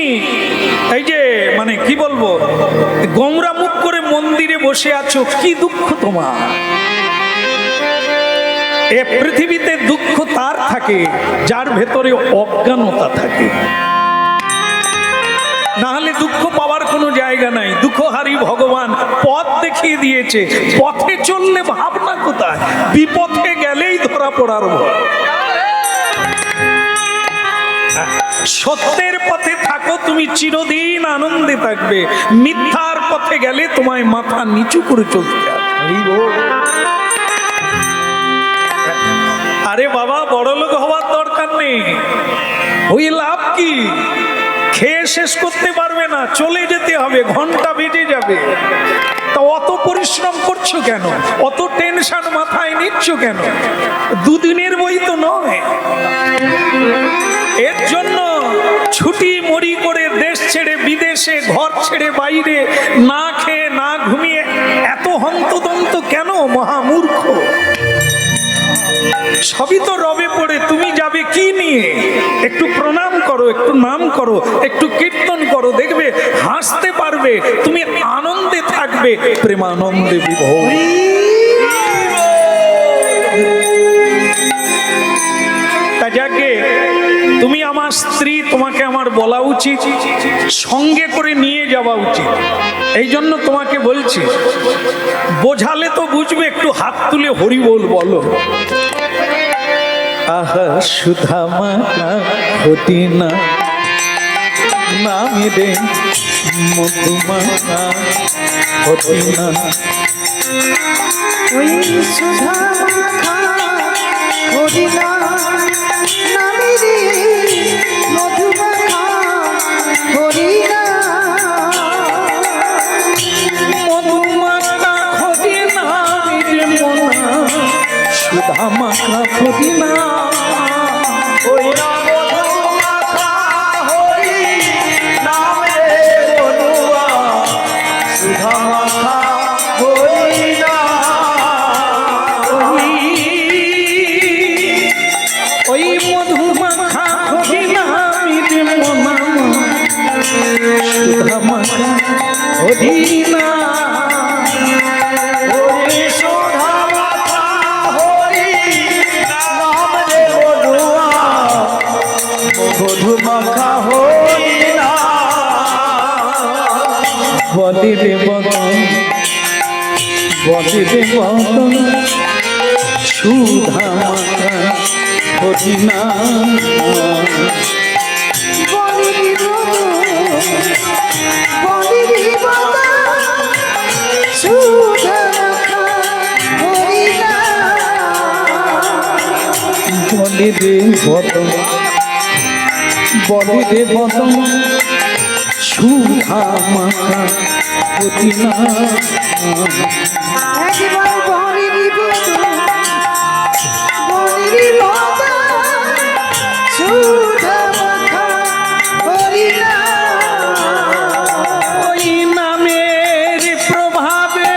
এই যে মানে কি বলবো, গোমরা মুখ করে মন্দিরে বসে আছো, কি দুঃখ তোমার? এ পৃথিবীতে দুঃখ তার থাকে যার ভেতরে অজ্ঞানতা থাকে, না হলে দুঃখ পাওয়ার কোনো জায়গা নাই। দুঃখহারী ভগবান পথ দেখিয়ে দিয়েছে, পথে চললে ভাবনা কোথায়, বিপথে গেলেই ধরা পড়ার ভয়। সত্যের পথে থাকো, তুমি চিরদিন আনন্দে থাকবে। মিথ্যার পথে গেলে তোমায় মাথা নিচু করে চলতে হবে। আরে বাবা, বড়লোক হওয়ার দরকার নেই, ওই লাভ কি? খেয়ে শেষ করতে পারবে না, চলে যেতে হবে, ঘন্টা বেজে যাবে। তা অত পরিশ্রম করছো কেন? অত টেনশন মাথায় নিচ্ছ কেন? দুদিনের বই তো নয়। এর জন্য ছুটি মরি করে দেশ ছেড়ে বিদেশে, ঘর ছেড়ে বাইরে, না খেয়ে না ঘুমিয়ে এত হন্তদন্ত কেন? মহামূর্খ। সবই তো রবে পড়ে, তুমি যাবে কি নিয়ে? একটু প্রণাম করো, একটু নাম করো, একটু কীর্তন করো, দেখবে হাসতে পারবে, তুমি আনন্দে থাকবে, প্রেমানন্দে বিভোর। তা যাকে তুমি আমার স্ত্রী, তোমাকে আমার বলা উচিত, সঙ্গে করে নিয়ে যাওয়া উচিত। এই জন্য তোমাকে বলছি, বোঝালে তো বুঝবে, একটু হাত তুলে হরি বল বলো। আহা সুধা মাখা হদিনা নামে রে মধুমাখা হদিনা, ওই সুধা মাখা হদিনা নামে রে মধুমাখা হদিনা, মধুমাখা হদিনা রে মোনা, সুধা মাখা হদিনা। ওই মধুমাখা হরি নামে বলুয়া, সুধা মাখা হরি না। ওই মধুমাখা হদিনা রে মোনা, সুধা মাখা হরি নাম। হরি সুধা মাখা হরি নাম রে বলুয়া মধু মাখা হরি নাম। বলি রে বদন, বলি রে বদন, সুধা মাখা হরি নাম। বলি রে বদন, বলি রে বদন, সুধা মাখা হরি নাম। ওই নামের প্রভাবে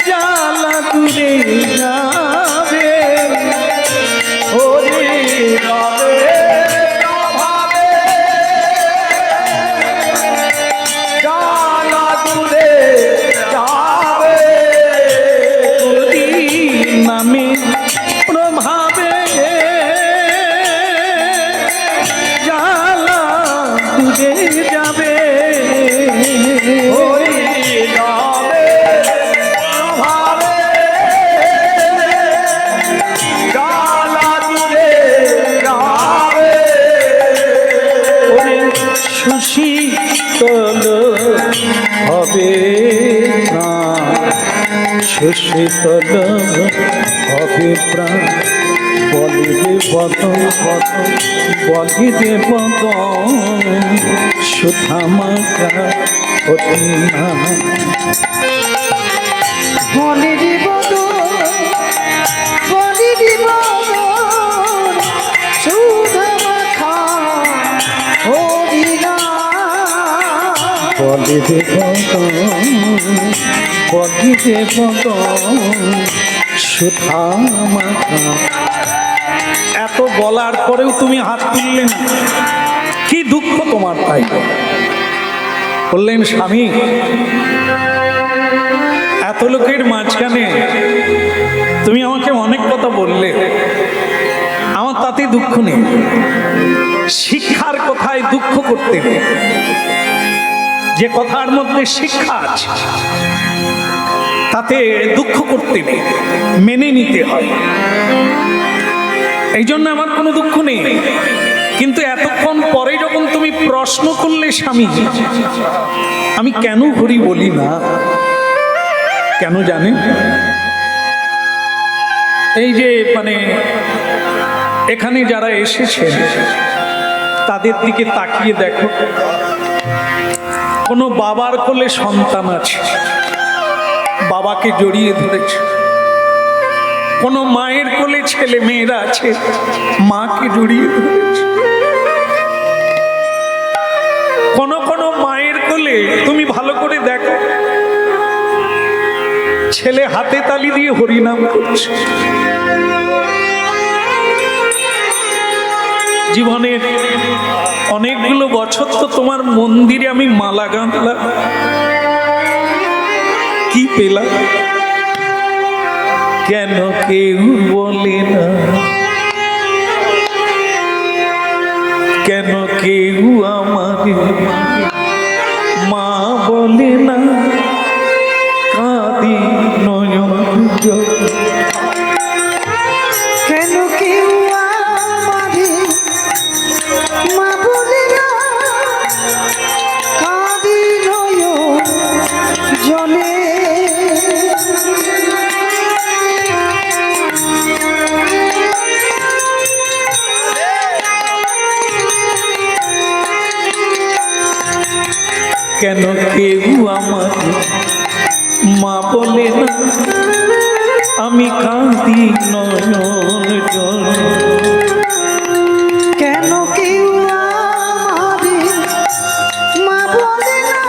জ্বালা দূরে যাবে। হরি নামে ভাবে জানা দূরে যাবে। হরি নামে প্রভাবে জ্বালা দূরে যাবে। হরি নামে ভাবে জানা দূরে যাবে। ওরে সুশীতল হবে না, সুশীতল হবে প্রাণ। বলি রে বদন, বদন, বলি রে বদন, সুধা মাখা হরি নাম। বলি রে বদন, বলি রে বদন, সুধা মাখা। এত বলার পরেও তুমি হাত তুললে না, কি দুঃখ তোমার তাই? বললেন স্বামী, এত লোকের মাঝখানে তুমি আমাকে অনেক কথা বললে, আমার তাতে দুঃখ নেই। শিক্ষার কথায় দুঃখ করতে নেই, যে কথার মধ্যে শিক্ষা আছে তাতে দুঃখ করতে নেই, মেনে নিতে হয়। এই জন্য আমার কোনো দুঃখ নেই। কিন্তু এতক্ষণ পরে যখন তুমি প্রশ্ন করলে স্বামী, আমি কেন হরি বলি না, কেন জানেন? এই যে মানে এখানে যারা এসেছেন তাদের দিকে তাকিয়ে দেখো, কোনো বাবার কোলে সন্তান আছে, বাবাকে জড়িয়ে ধরেছে। কোনো মায়ের কোলে ছেলে মেয়েরা আছে, মাকে জড়িয়ে ধরেছে। কোনো মায়ের কোলে তুমি ভালো করে দেখো, ছেলে হাতে তালি দিয়ে হরিনাম করছে। জীবনের অনেকগুলো বছর তো তোমার মন্দিরে আমি মালা গাঁথলাম, কি পেলাম? কেন কেউ বলে না, কেন কেউ আমাকে মা বলে না, কাঁদি নয়ন জলে। কেন কেউ আমারে মা বলে না, কাঁদি নয়ন জলে। কেন কেউ আমাকে মা বলে না, আমি কাঁদি নয়ন জলে। কেন কেউ আমারে মা বলে না,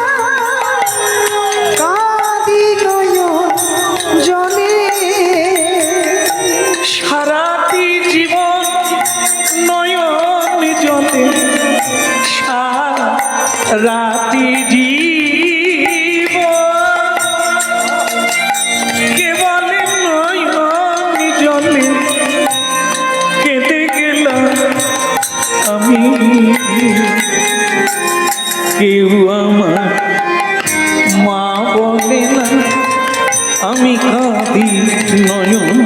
কাঁদি নয়ন জলে। সারাটি জীবন নয়ন জলে, সারাটি জীবন আমি কেউ আমার মা বলে না আমি কাঁদি নয়ন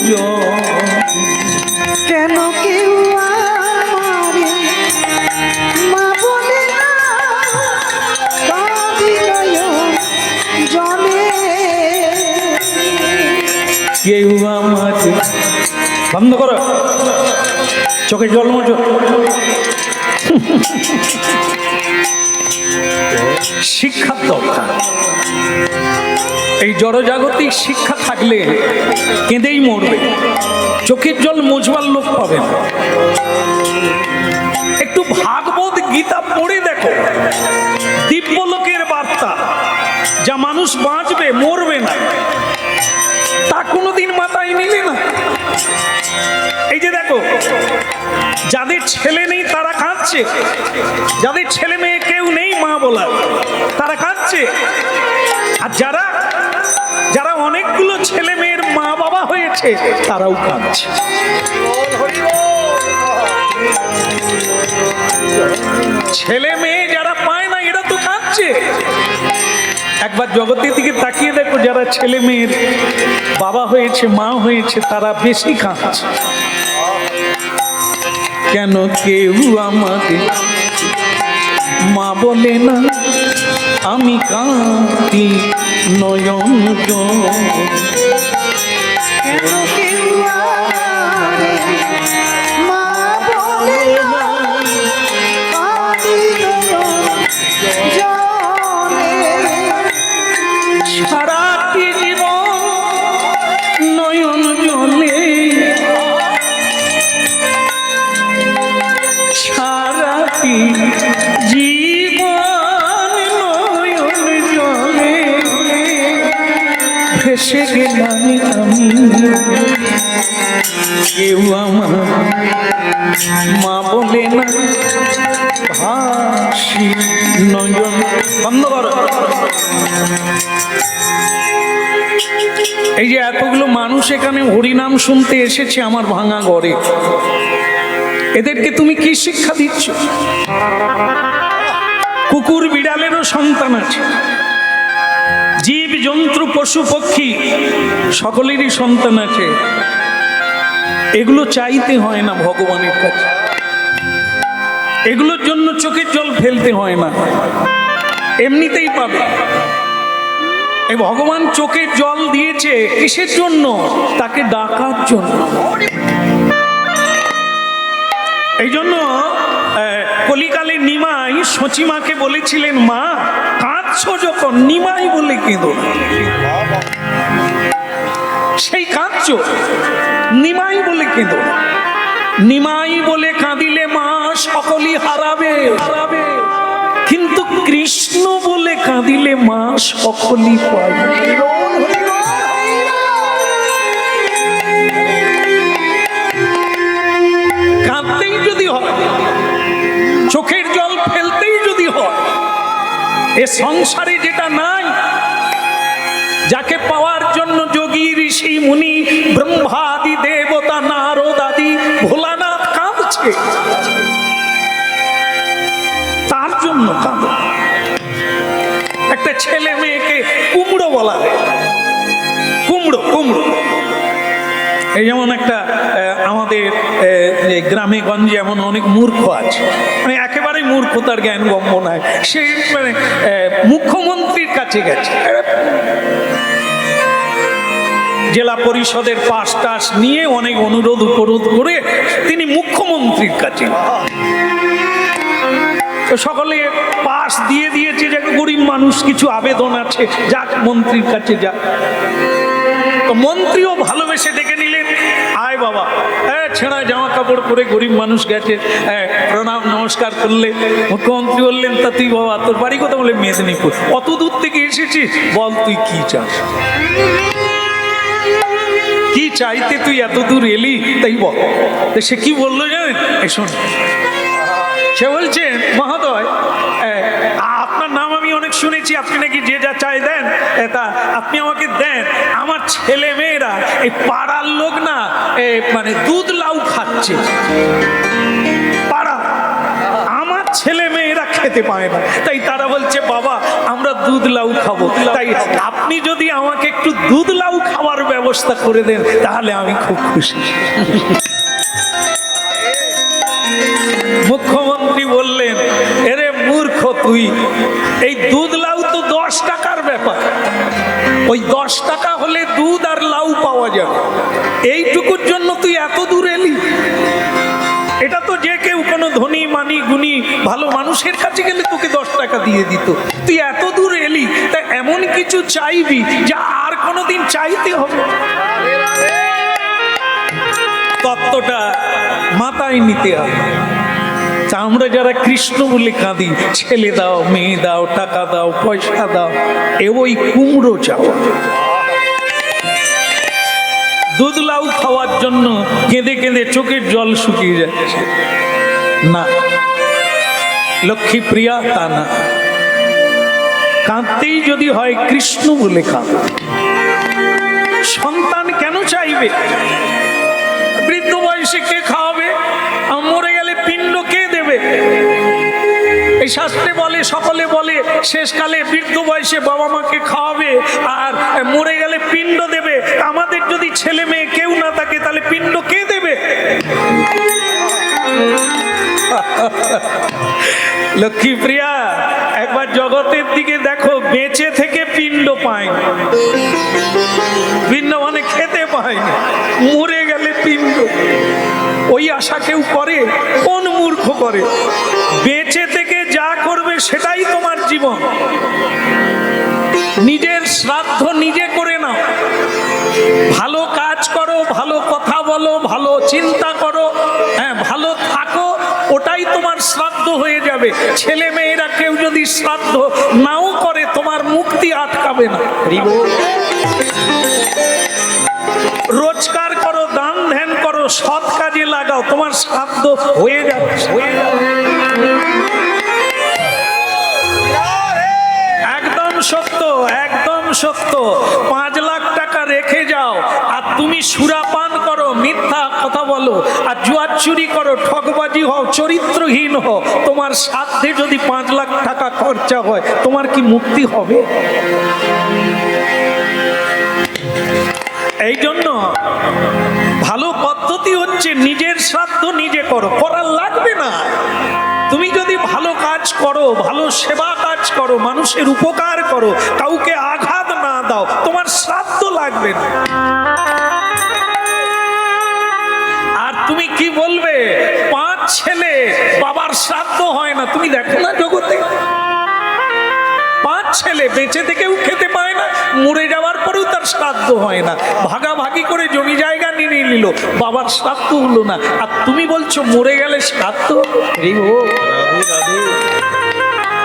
জল। কেন কেউ আমারে মা বলে না কাঁদি নয়ন জলে। কেউ আমাকে বন্ধ করো, চোখে জল মোচো। শিক্ষার দরকার। এই জড়জাগতিক শিক্ষা থাকলে কেঁদেই মরবে, চোখের জল মোছবার লোক পাবে না। একটু ভাগবত গীতা পড়ে দেখো, দিব্যলোকের বার্তা, যা মানুষ বাঁচবে মরবে না, তা কোনোদিন মাথায় নিলে না। এই যে দেখো, যাদের ছেলে নেই তারা কাঁদছে, যাদের ছেলে মেয়ে কেউ নেই মা বলার তারা কাঁদছে, আর যারা যারা অনেকগুলো ছেলে মেয়ের মা বাবা হয়েছে তারাও কাঁদছে। ছেলে মেয়ে যারা পায় না এরা তো কাঁদছে। একবার জগতের দিকে তাকিয়ে দেখো, যারা ছেলে মেয়ের বাবা হয়েছে মা হয়েছে তারা বেশি কাঁদছে। কেন কেউ আমাকে মা বলে না আমি কাঁদি নয়ন জল। কেন কেউ আমারে মা বলে না কাঁদি নয়ন জলে। সারাটি জীবন নয়ন জলে, সারাটি জীবন নয়ন জলে ভেসে গেলাম আমি। কেউ আমার মা বলে না ভাসি নয়ন। বন্ধ করো। এই যে এতগুলো মানুষ এখানে হরিনাম শুনতে এসেছে আমার ভাঙা ঘরে, এদেরকে তুমি কি শিক্ষা দিচ্ছ? কুকুর বিড়ালেরও সন্তান আছে, জীব জন্তু পশু পক্ষী সকলেরই সন্তান আছে। এগুলো চাইতে হয় না ভগবানের কাছে, এগুলোর জন্য চোখের জল ফেলতে হয় না, এমনিতেই পাবে। এই ভগবান চোখের জল দিয়েছে কিসের জন্য? তাকে ডাকার জন্য। এই জন্য কলিকালে নিমাই সচিমাকে বলেছিলেন, মা কাঁদছো যখন নিমাই বলে কেঁদো না। সেই কাঁদছো নিমাই বলে কেঁদো না। নিমাই বলে কাঁদিলে মা সকলই হারাবে হারাবে, কিন্তু কৃষ্ণ বলে কাঁদিলে মা সকলই পাবে। কাঁদতেই যদি হয়, চোখের জল ফেলতেই যদি হয়, এ সংসারে যেটা নাই, যাকে পাওয়ার জন্য যোগী ঋষি মুনি ব্রহ্মাদি দেবতা নারদ আদি ভোলানাথ কাঁদছে, তার জন্য কাঁদো। একটা ছেলে মেয়েকে কুমড়ো বলা হয়, কুমড়ো কুমড়ো। এই যেমন একটা আমাদের গ্রামে গঞ্জে এমন অনেক মূর্খ আছে, মানে একেবারে মূর্খতার জ্ঞান গম্য নয়, সে মানে মুখ্যমন্ত্রীর কাছে গেছে, জেলা পরিষদের পাস টাস নিয়ে অনেক অনুরোধ উপরোধ করে তিনি মুখ্যমন্ত্রীর কাছে। তো সকলে পাস দিয়ে দিয়েছে, যে গরিব মানুষ কিছু আবেদন আছে, যাক মন্ত্রীর কাছে যা। তো মন্ত্রীও ভালোবেসে ডেকে নিলেন, আয় বাবা। ছেঁড়া জামা কাপড় পরে গরিব মানুষ গেছে, প্রণাম নমস্কার করলে। মুখ্যমন্ত্রী বললেন, তা তুই বাবা তোর বাড়ি কথা? বলে মেদিনীপুর। অত দূর থেকে এসেছিস, বল তুই কি চাস, কি চাইতে তুই এত দূর এলি, তাই বল। সে কি বললো জানেন? শোন, সে বলছে, মহোদয় আপনার নাম আমি অনেক শুনেছি, আপনি নাকি যে যা চাই দেন, তা আপনি আমাকে দেন। আমার ছেলে মেয়েরা এই পাড়ার লোক না মানে দুধ লাউ খাচ্ছে, পাড়া খেতে পায় না, তাই তারা বলছে বাবা আমরা দুধ লাউ খাবো, তাই আপনি যদি আমাকে একটু দুধ লাউ খাওয়ার ব্যবস্থা করে দেন তাহলে আমি খুব খুশি। মুখ্যমন্ত্রী বললেন, এরে মূর্খ তুই, এই দুধ লাউ তো 10 টাকার ব্যাপার, ওই 10 টাকা হলে দুধ আর লাউ পাওয়া যাবে, এইটুকুর জন্য তুই এত দূর এলি? এটা তো যে কেউ কোনো ধনী মানি গুণী ভালো মানুষের কাছে গেলে তোকে 10 টাকা দিয়ে দিত, তুই এত দূর এলি, তা এমন কিছু চাইবি যা আর কোনোদিন চাইতে হবে। তত্ত্বটা মাথায় নিতে হবে। তা আমরা যারা কৃষ্ণ বলে কাঁদি, ছেলে দাও, মেয়ে দাও, টাকা দাও, পয়সা দাও, এ ওই কুমড়ো চাও। দুধ লাউ খাওয়ার জন্য কেঁদে কেঁদে চোখের জল শুকিয়ে যাচ্ছে না, লক্ষ্মী প্রিয়া তা না, কাঁদতেই যদি হয় কৃষ্ণ বলে কাঁদ। সন্তান কেন চাইবে? বৃদ্ধ বয়সে কে খাওয়াবে? মরে গেলে পিণ্ড কে দেবে? এই শাস্ত্রে বলে, সকলে বলে শেষকালে বৃদ্ধ বয়সে বাবা মাকে খাওয়াবে আর মরে গেলে পিণ্ড দেবে। আমাদের যদি ছেলে মেয়ে কেউ না থাকে তাহলে পিণ্ড কে দেবে? লক্ষ্মী প্রিয়া, একবার জগতের দিকে দেখো, বেঁচে থেকে পিণ্ড পায়, পিণ্ড মানে খেতে পায় না, মরে গেলে পিণ্ড। ওই আশা কেউ করে? কোন মূর্খ করে? বেঁচে থেকে যা করবে সেটাই তোমার জীবন। নিজের শ্রাদ্ধ নিজে করে নাও, ভালো কাজ করো, ভালো কথা বলো, ভালো চিন্তা করো, হ্যাঁ ভালো থাকো, ওটাই তোমার শ্রাদ্ধ হয়ে যাবে। ছেলে মেয়েরা কেউ যদি শ্রাদ্ধ নাও করে তোমার মুক্তি আটকাবে না। রোজগার করো, দান ধ্যান করো, সৎ কাজে লাগাও, তোমার শ্রাদ্ধ হয়ে যাবে। একদম সত্য, একদম সত্য। 5 লাখ টাকা রেখে যাও আর তুমি সুরাপান করো, মিথ্যা কথা বলো আর জুয়ার চুরি করো, ঠকবাজি হও, চরিত্রহীন হও, তোমার শ্রাদ্ধে যদি 5 লাখ টাকা খরচা হয় তোমার কি মুক্তি হবে? এই জন্য ভালো পদ্ধতি হচ্ছে নিজের শ্রাদ্ধ নিজে করো, করার লাগবে না। তুমি যদি ভালো কাজ করো, ভালো সেবা কাজ করো, মানুষের উপকার করো, কাউকে আঘাত না দাও, তোমার শ্রাদ্ধ লাগবে না। আর তুমি কি বলবে, 5 ছেলে বাবার শ্রাদ্ধ হয় না? তুমি দেখো না জগতে 5 ছেলে বেঁচে থেকেও খেতে পায় না, মরে যাওয়ার পরেও তার শ্রাদ্ধ হয় না, ভাগাভাগি করে জমি জায়গা নিয়ে নিল, বাবার শ্রাদ্ধ হলো না। আর তুমি বলছো মরে গেলে শ্রাদ্ধ?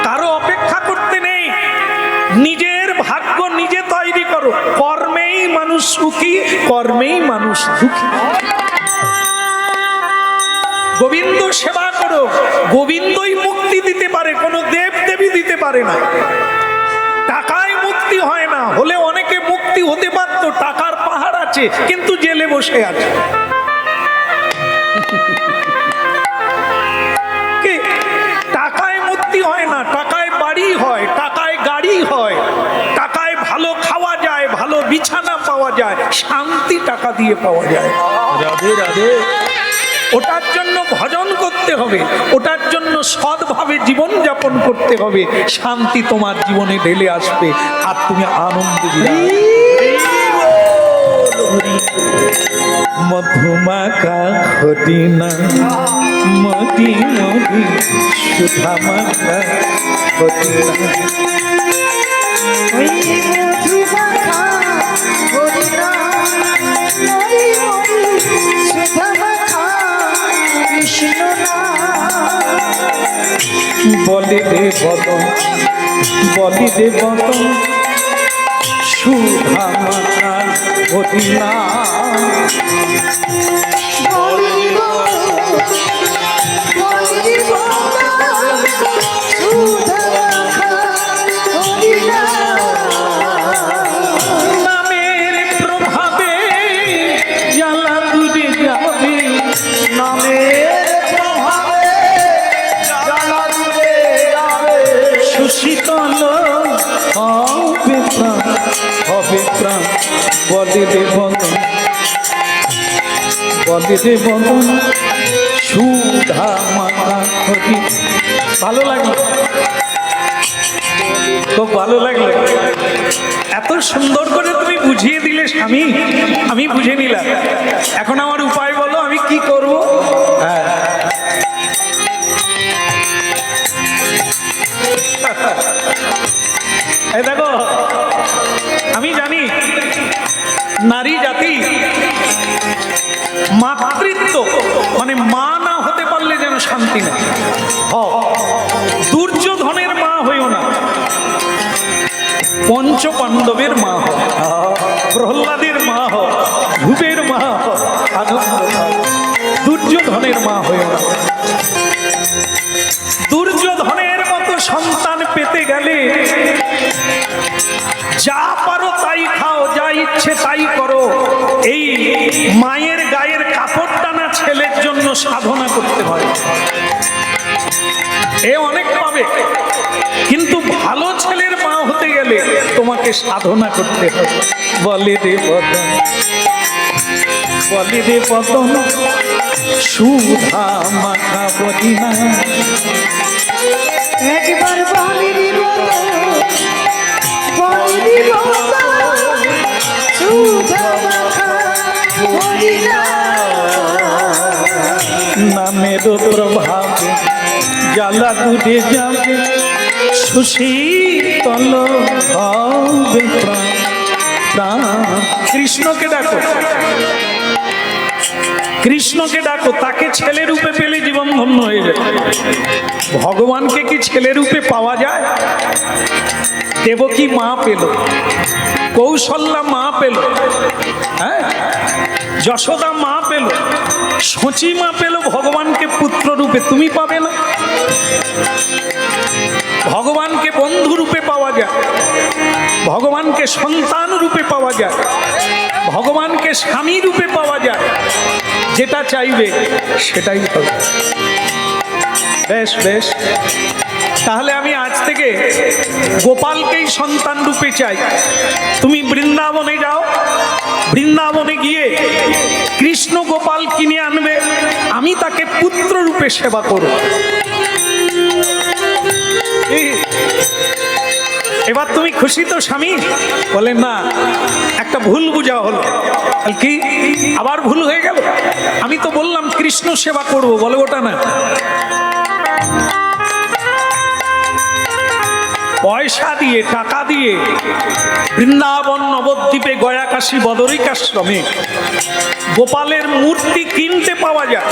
কারো অপেক্ষা করতে নেই, নিজের ভাগ্য নিজে তৈরি করো। কর্মেই মানুষ সুখী, কর্মেই মানুষ দুঃখী। গোবিন্দ সেবা করো, গোবিন্দই মুক্তি দিতে পারে, কোনো দেব দেবী দিতে পারে না। টাকায় মুক্তি হয় না, হলে অনেকে মুক্তি হতে পারতো, টাকার পাহাড় আছে কিন্তু জেলে বসে আছে। টাকায় মুক্তি হয় না, টাকায় বাড়ি হয়, টাকায় গাড়ি হয়, টাকায় ভালো খাওয়া যায়, ভালো বিছানা পাওয়া যায়, শান্তি টাকা দিয়ে পাওয়া যায়। রাধে রাধে। ওটার জন্য ভজন করতে হবে, ওটার জন্য সৎভাবে জীবন যাপন করতে হবে, শান্তি তোমার জীবনে ঢেলে আসবে আর তুমি আনন্দ দিবে। মধুমাখা খদিনা মদি মদি সুধা মাখা খদিনা। বলে দে বদন, বলে দে বদন সুধা মাখা খদিনা। নামের প্রভাবে জ্বালা দূরে যাবে, নামের প্রভাবে জ্বালা দূরে যাবে। বলে রে বদন, বলে রে বদন সুধা মাখা হরি। ভালো লাগলো, খুব ভালো লাগলো। এত সুন্দর করে তুমি বুঝিয়ে দিলে স্বামী, আমি বুঝে নিলাম। এখন আমার উপায় বলো, আমি কি করব? হ্যাঁ, এই দেখো, আমি জানি নারী জাতি মাতৃত্ব মানে মা না হতে পারলে যেন শান্তি নেই। দুর্যোধনের মা হইও না, পঞ্চ পাণ্ডবের মা হও, প্রহ্লাদের মা হও, ধ্রুবের মা হও, দুর্যোধনের মা হইও না। দুর্যোধনের মতো সন্তান পেতে গেলে যা পারো তাই খাও, যা ইচ্ছে তাই করো, এই মায়ের গায়ের কাপড় টানা ছেলের জন্য সাধনা করতে হয়। এ অনেক পাবে, কিন্তু ভালো ছেলের মা হতে গেলে তোমাকে সাধনা করতে হবে। বলে রে বদন, বলে রে বদন সুধা মাখা বদিনা। একবার বলে দিব, বলে দিব সুধা মাখা হরিনা। নামের প্রভাবে জ্বালা দূরে যাবে, সুশীতল হবে প্রাণ প্রাণ। কৃষ্ণকে ডাকো, কৃষ্ণকে ডাকো, তাকে ছেলে রূপে পেলে জীবন ধন্য হয়ে যাবে। ভগবানকে কি ছেলে রূপে পাওয়া যায়? দেবকী মা পেল, কৌশল্যা মা পেল, হ্যাঁ, যশোদা মা পেল, সচি মা পেল ভগবানকে পুত্র রূপে। তুমি পাবে না? ভগবানকে বন্ধু রূপে পাওয়া যায়, ভগবানকে সন্তান রূপে পাওয়া যায়, ভগবানকে স্বামী রূপে পাওয়া যায়। যেটা চাইবে সেটাই হবে। বেশ বেশ, তাহলে আমি আজ থেকে গোপালকেই সন্তান রূপে চাই। তুমি বৃন্দাবনে যাও, বৃন্দাবনে গিয়ে কৃষ্ণ গোপাল কিনে আনবে, আমি তাকে পুত্র রূপে সেবা করব। এবার তুমি খুশি তো স্বামী? বলেন না, একটা ভুল বুঝা হলো। কি আবার ভুল হয়ে গেল? আমি তো বললাম কৃষ্ণ সেবা করব, বলে ওটা না। পয়সা দিয়ে, টাকা দিয়ে বৃন্দাবন নবদ্বীপে গয়া কাশী বদরিকাশ্রমে গোপালের মূর্তি কিনতে পাওয়া যায়,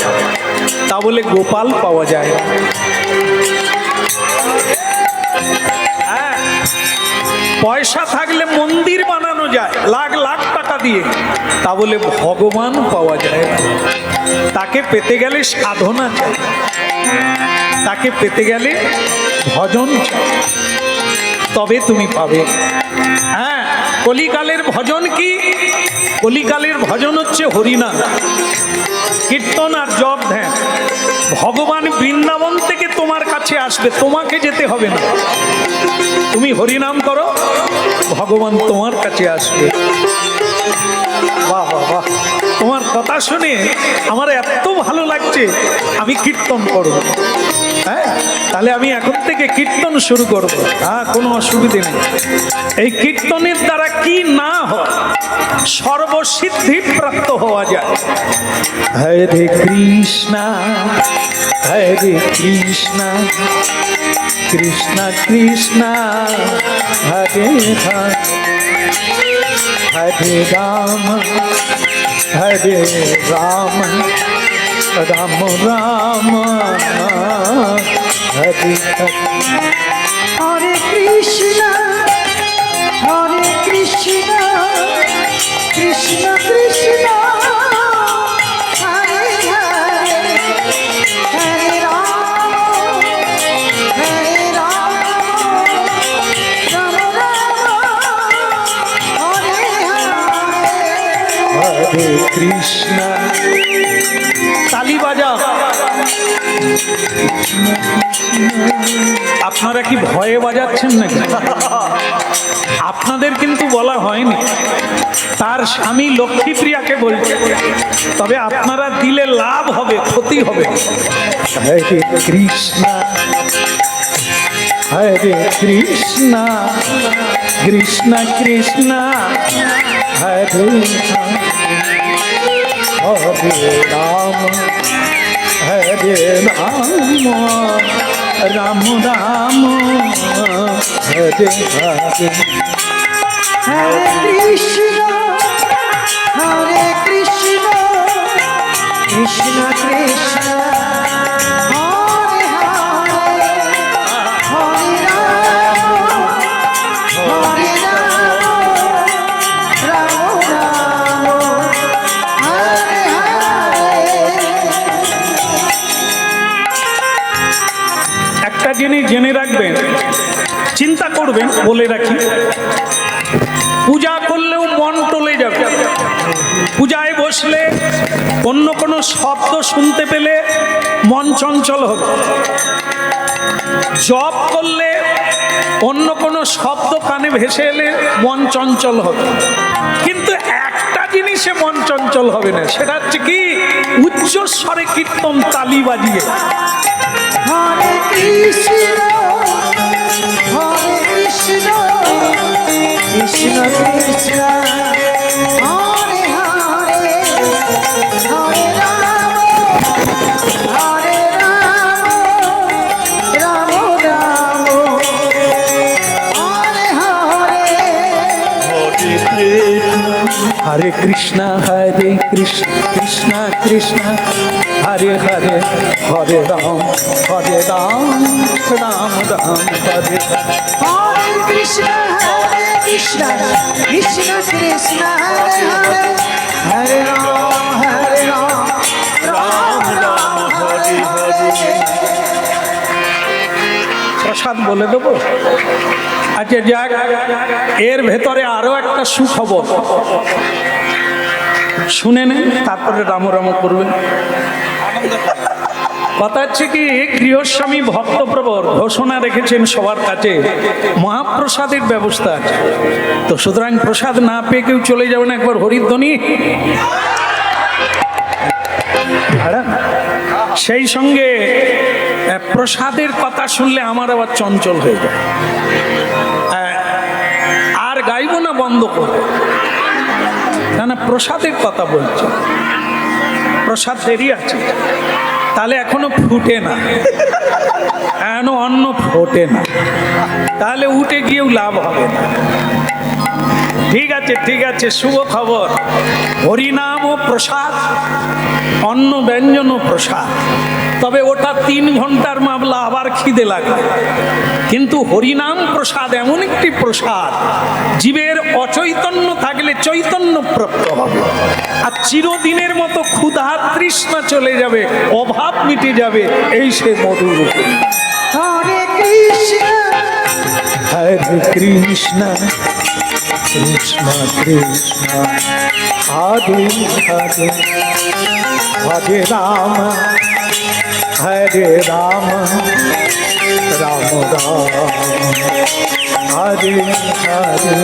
তা বলে গোপাল পাওয়া যায়। হ্যাঁ, পয়সা থাকলে মন্দির বানানো যায় লাখ লাখ টাকা দিয়ে, তা বলে ভগবান পাওয়া যায়। তাকে পেতে গেলে সাধনা চাই, তাকে পেতে গেলে ভজন চাই, তবে তুমি পাবে। হ্যাঁ, কলিকালের ভজন কি? কলিকালের ভজন হচ্ছে হরিনাম, কীর্তন আর জপ ধ্যান। ভগবান বৃন্দাবন থেকে তোমার কাছে আসবে, তোমাকে যেতে হবে না। তুমি হরিনাম করো, ভগবান তোমার কাছে আসবে। বাহ বাহ বাহ, তোমার কথা শুনে আমার এত ভালো লাগছে, আমি কীর্তন করব। হ্যাঁ, তাহলে আমি এখন থেকে কীর্তন শুরু করব। হ্যাঁ, কোনো অসুবিধে নেই। এই কীর্তনের দ্বারা কি না হয়, সর্বসিদ্ধি প্রাপ্ত হওয়া যায়। হরে কৃষ্ণ, হরে কৃষ্ণ, কৃষ্ণ কৃষ্ণ হরে হরে, হরে রাম, হরে রাম, রাম রাম হরে হরে। হরে কৃষ্ণ, হরে কৃষ্ণ, কৃষ্ণ কৃষ্ণ হরে হরে, হরে রাম, হরে রাম, রাম রাম হরে হরে। হরে কৃষ্ণ। তালি বাজা। আপনারা কি ভয়ে বাজাচ্ছেন নাকি? আপনাদের কিন্তু বলা হয়নি, তার স্বামী লক্ষ্মীপ্রিয়াকে বলছে। তবে আপনারা দিলে লাভ হবে, ক্ষতি হবে। হরে কৃষ্ণ হরে কৃষ্ণ কৃষ্ণ কৃষ্ণ হরে হরে রাম হরে Ram Ram Ram Hare Hare. Hare Krishna, Hare Krishna, Krishna Krishna, Hare Hare, Hare Rama, Hare Rama, Rama Rama, Hare Hare. একটা জিনিস জেনে রাখবেন, চিন্তা করবেন, বলে রাখি, পূজা করলেও মন টলে যাবে। পূজায় বসলে অন্য কোনো শব্দ শুনতে পেলে মন চঞ্চল হবে। জপ করলে অন্য কোনো শব্দ কানে ভেসে এলে মন চঞ্চল হবে। কিন্তু একটা জিনিসে মন চঞ্চল হবে না, সেটা হচ্ছে কি, উচ্চস্বরে কীর্তন তালি বাজিয়ে। Hare Krishna, Hare Krishna, Krishna Krishna, Hare Hare, Hare Rama, Hare Rama, Rama Rama, Hare Hare. हरे कृष्णा कृष्णा कृष्णा हरे हरे, हरे Ram Ram Ram Hare Hare. Hare Krishna, Krishna Krishna, Hare Hare, Hare Ram, Ram Ram, Hare Hare. প্রসাদ বলে দেবো। আচ্ছা যাক, এর ভেতরে আরো একটা সুখবর শুনে নেন, তারপরে রাম রাম করবেন। কথা হচ্ছে কি, গৃহস্বামী ভক্তপ্রবর ঘোষণা রেখেছেন সবার কাছে, মহাপ্রসাদের ব্যবস্থা আছে। তো সুতরাং প্রসাদ না পেয়ে কেউ চলে যাবেন, একবার হরিধ্বনি। সেই সঙ্গে প্রসাদের কথা শুনলে আমার আবার চঞ্চল হয়ে যায়, আর গাইব না, বন্ধ করব। না, প্রসাদের কথা বলছে, প্রসাদ দেরি আছে, তাহলে এখনো ফুটে না, এখনো অন্ন ফোটে না, তাহলে উঠে গিয়েও লাভ হবে না। ঠিক আছে, শুভ খবর, হরিনাম ও প্রসাদ, অন্ন ব্যঞ্জন ও প্রসাদ। তবে ওটা 3 ঘন্টার মামলা, আবার খিদে লাগবে। কিন্তু হরিনাম প্রসাদ এমন একটি প্রসাদ, জীবের অচৈতন্য থাকলে চৈতন্য প্রাপ্ত হবে, আর চিরদিনের মতো ক্ষুধা তৃষ্ণা চলে যাবে, অভাব মিটে যাবে। এই সে মধুর রূপ। Hare Krishna, হরে কৃষ্ণ কৃষ্ণ কৃষ্ণ হরে হরে, হরে Ram Ram Ram Hare Hare.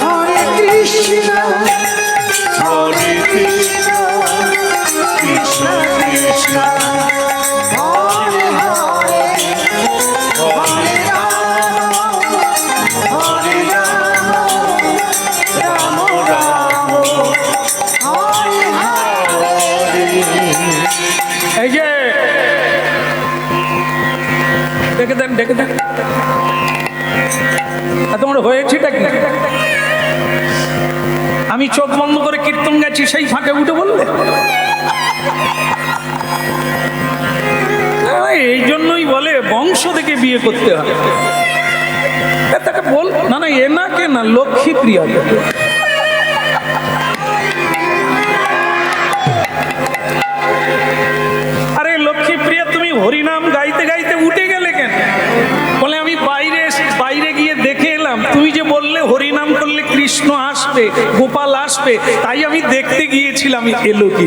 Hare Krishna, Hare Krishna, Krishna Krishna, Hare Hare, Hare Rama, Hare Rama, Rama Rama, Hare Hare. এই যে ডেকে দেন, তোমার হয়েছেটা কি? আমি চোখ বন্ধ করে কীর্তন গেছি, সেই ফাঁকে উঠে বললে। এই জন্যই বলে বংশ থেকে বিয়ে করতে হয়। তাকে বল, না এনাকে না, লক্ষ্মীপ্রিয়া। আরে লক্ষ্মীপ্রিয়া, তুমি হরিনাম গাইতে গাইতে উঠে গেলে কেন? বলে আমি বাইরে গিয়ে দেখে এলাম, তুমি যে বললে হরিনাম করলে কৃষ্ণ আসবে, গোপাল আসবে, তাই আমি দেখতে গিয়েছিলাম এলো কি।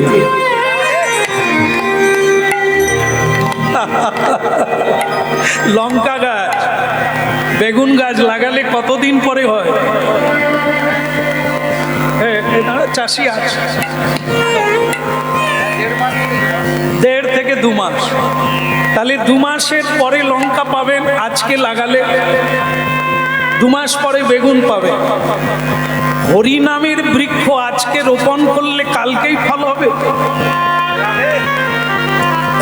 লঙ্কা গাছ বেগুন গাছ লাগালে কতদিন পরে হয়? চাষি আছে 1.5 থেকে 2 মাস, তাহলে 2 মাসের পরে লঙ্কা পাবেন। আজকে লাগালে 2 মাস পরে বেগুন পাবে। হরিনামের বৃক্ষ আজকে রোপণ করলে কালকেই ফল হবে।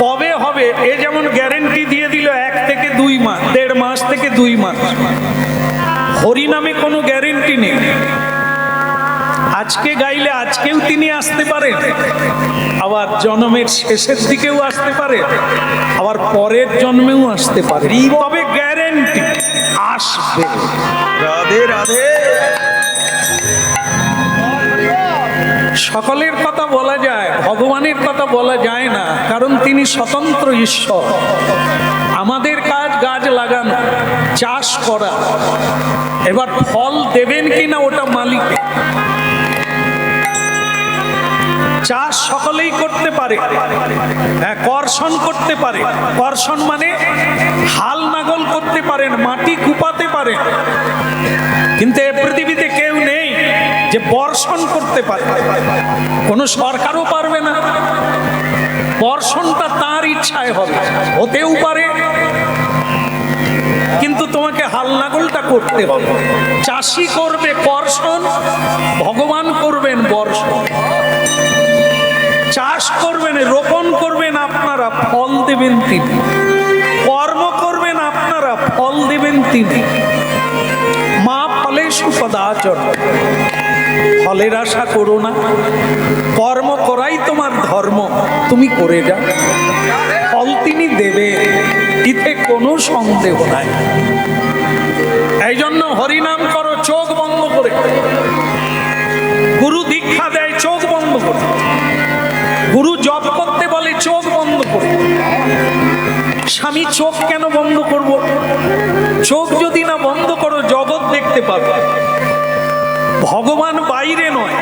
কবে হবে এ যেমন গ্যারেন্টি দিয়ে দিল 1 থেকে 2 মাস, 1.5 মাস থেকে 2 মাস। হরিনামে কোনো গ্যারেন্টি নেই। আজকে গাইলে আজকেও তিনি আসতে পারেন, আবার জন্মের শেষের দিকেও আসতে পারে, আবার পরের জন্মেও আসতে পারে, তবে গ্যারেন্টি আসবে। রাধে রাধে। সকলের কথা বলা যায়, ভগবানের কথা বলা যায় না, কারণ তিনি স্বতন্ত্র ঈশ্বর। আমাদের কাজ গাছ লাগানো, চাষ করা। এবার ফল দেবেন কিনা ওটা মালিক। চাষ সকলেই করতে পারে, কর্ষণ করতে পারে। কর্ষণ মানে হাল নাগল করতে পারেন, মাটি কুপাতে পারেন, কিন্তু এ পৃথিবীতে কেউ নেই যে বর্ষণ করতে পারে। কোনো সরকারও পারবে না। বর্ষণটা তার ইচ্ছায় হবে, হতেও পারে, কিন্তু তোমাকে হাল নাগলটা করতে হবে। চাষি করবে কর্ষণ, ভগবান করবেন বর্ষণ। চাষ করবেন, রোপণ করবেন আপনারা, ফল দেবেন তিনি। কর্ম করবেন আপনারা, ফল দেবেন তিনি। মা ফলেষু কদাচন, ফলের আশা করো না। কর্ম করাই তোমার ধর্ম, তুমি করে যাও, ফল তিনি দেবে, এতে কোনো সন্দেহ নাই। এই জন্য হরিনাম করো চোখ বন্ধ করে। গুরু দীক্ষা দেয় চোখ বন্ধ করে, গুরু জপ করতে বলে চোখ বন্ধ করে। স্বামী চোখ কেন বন্ধ করব? চোখ যদি না বন্ধ করো জগৎ দেখতে পাবে। ভগবান বাইরে নয়,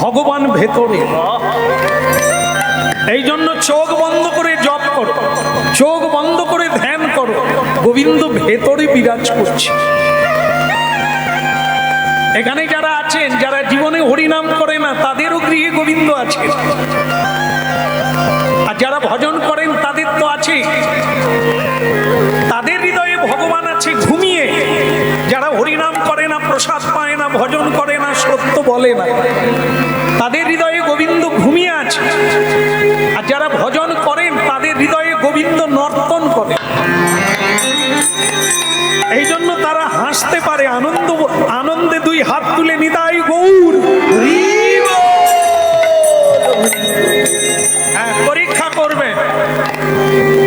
ভগবান ভেতরে। এই জন্য চোখ বন্ধ করে জপ করো, চোখ বন্ধ করে ধ্যান করো। গোবিন্দ ভেতরে বিরাজ করছে। এখানে যারা আছেন, যারা জীবনে হরিনাম করে না, তাদেরও গৃহে গোবিন্দ আছে। আর যারা ভজন করেন তাদের তো আছে, তাদের হৃদয়ে ভগবান আছে ঘুমিয়ে। যারা হরিনাম করে না, প্রসাদ পায় না, ভজন করে না, সত্য বলে না, তাদের হৃদয়ে গোবিন্দ ঘুমিয়ে আছে। আর যারা ভজন করেন তাদের হৃদয়ে গোবিন্দ নর্তন করে। এই জন্য তারা হাসতে পারে, আনন্দে 2 হাত তুলে নিতাই গৌর। পরীক্ষা করবে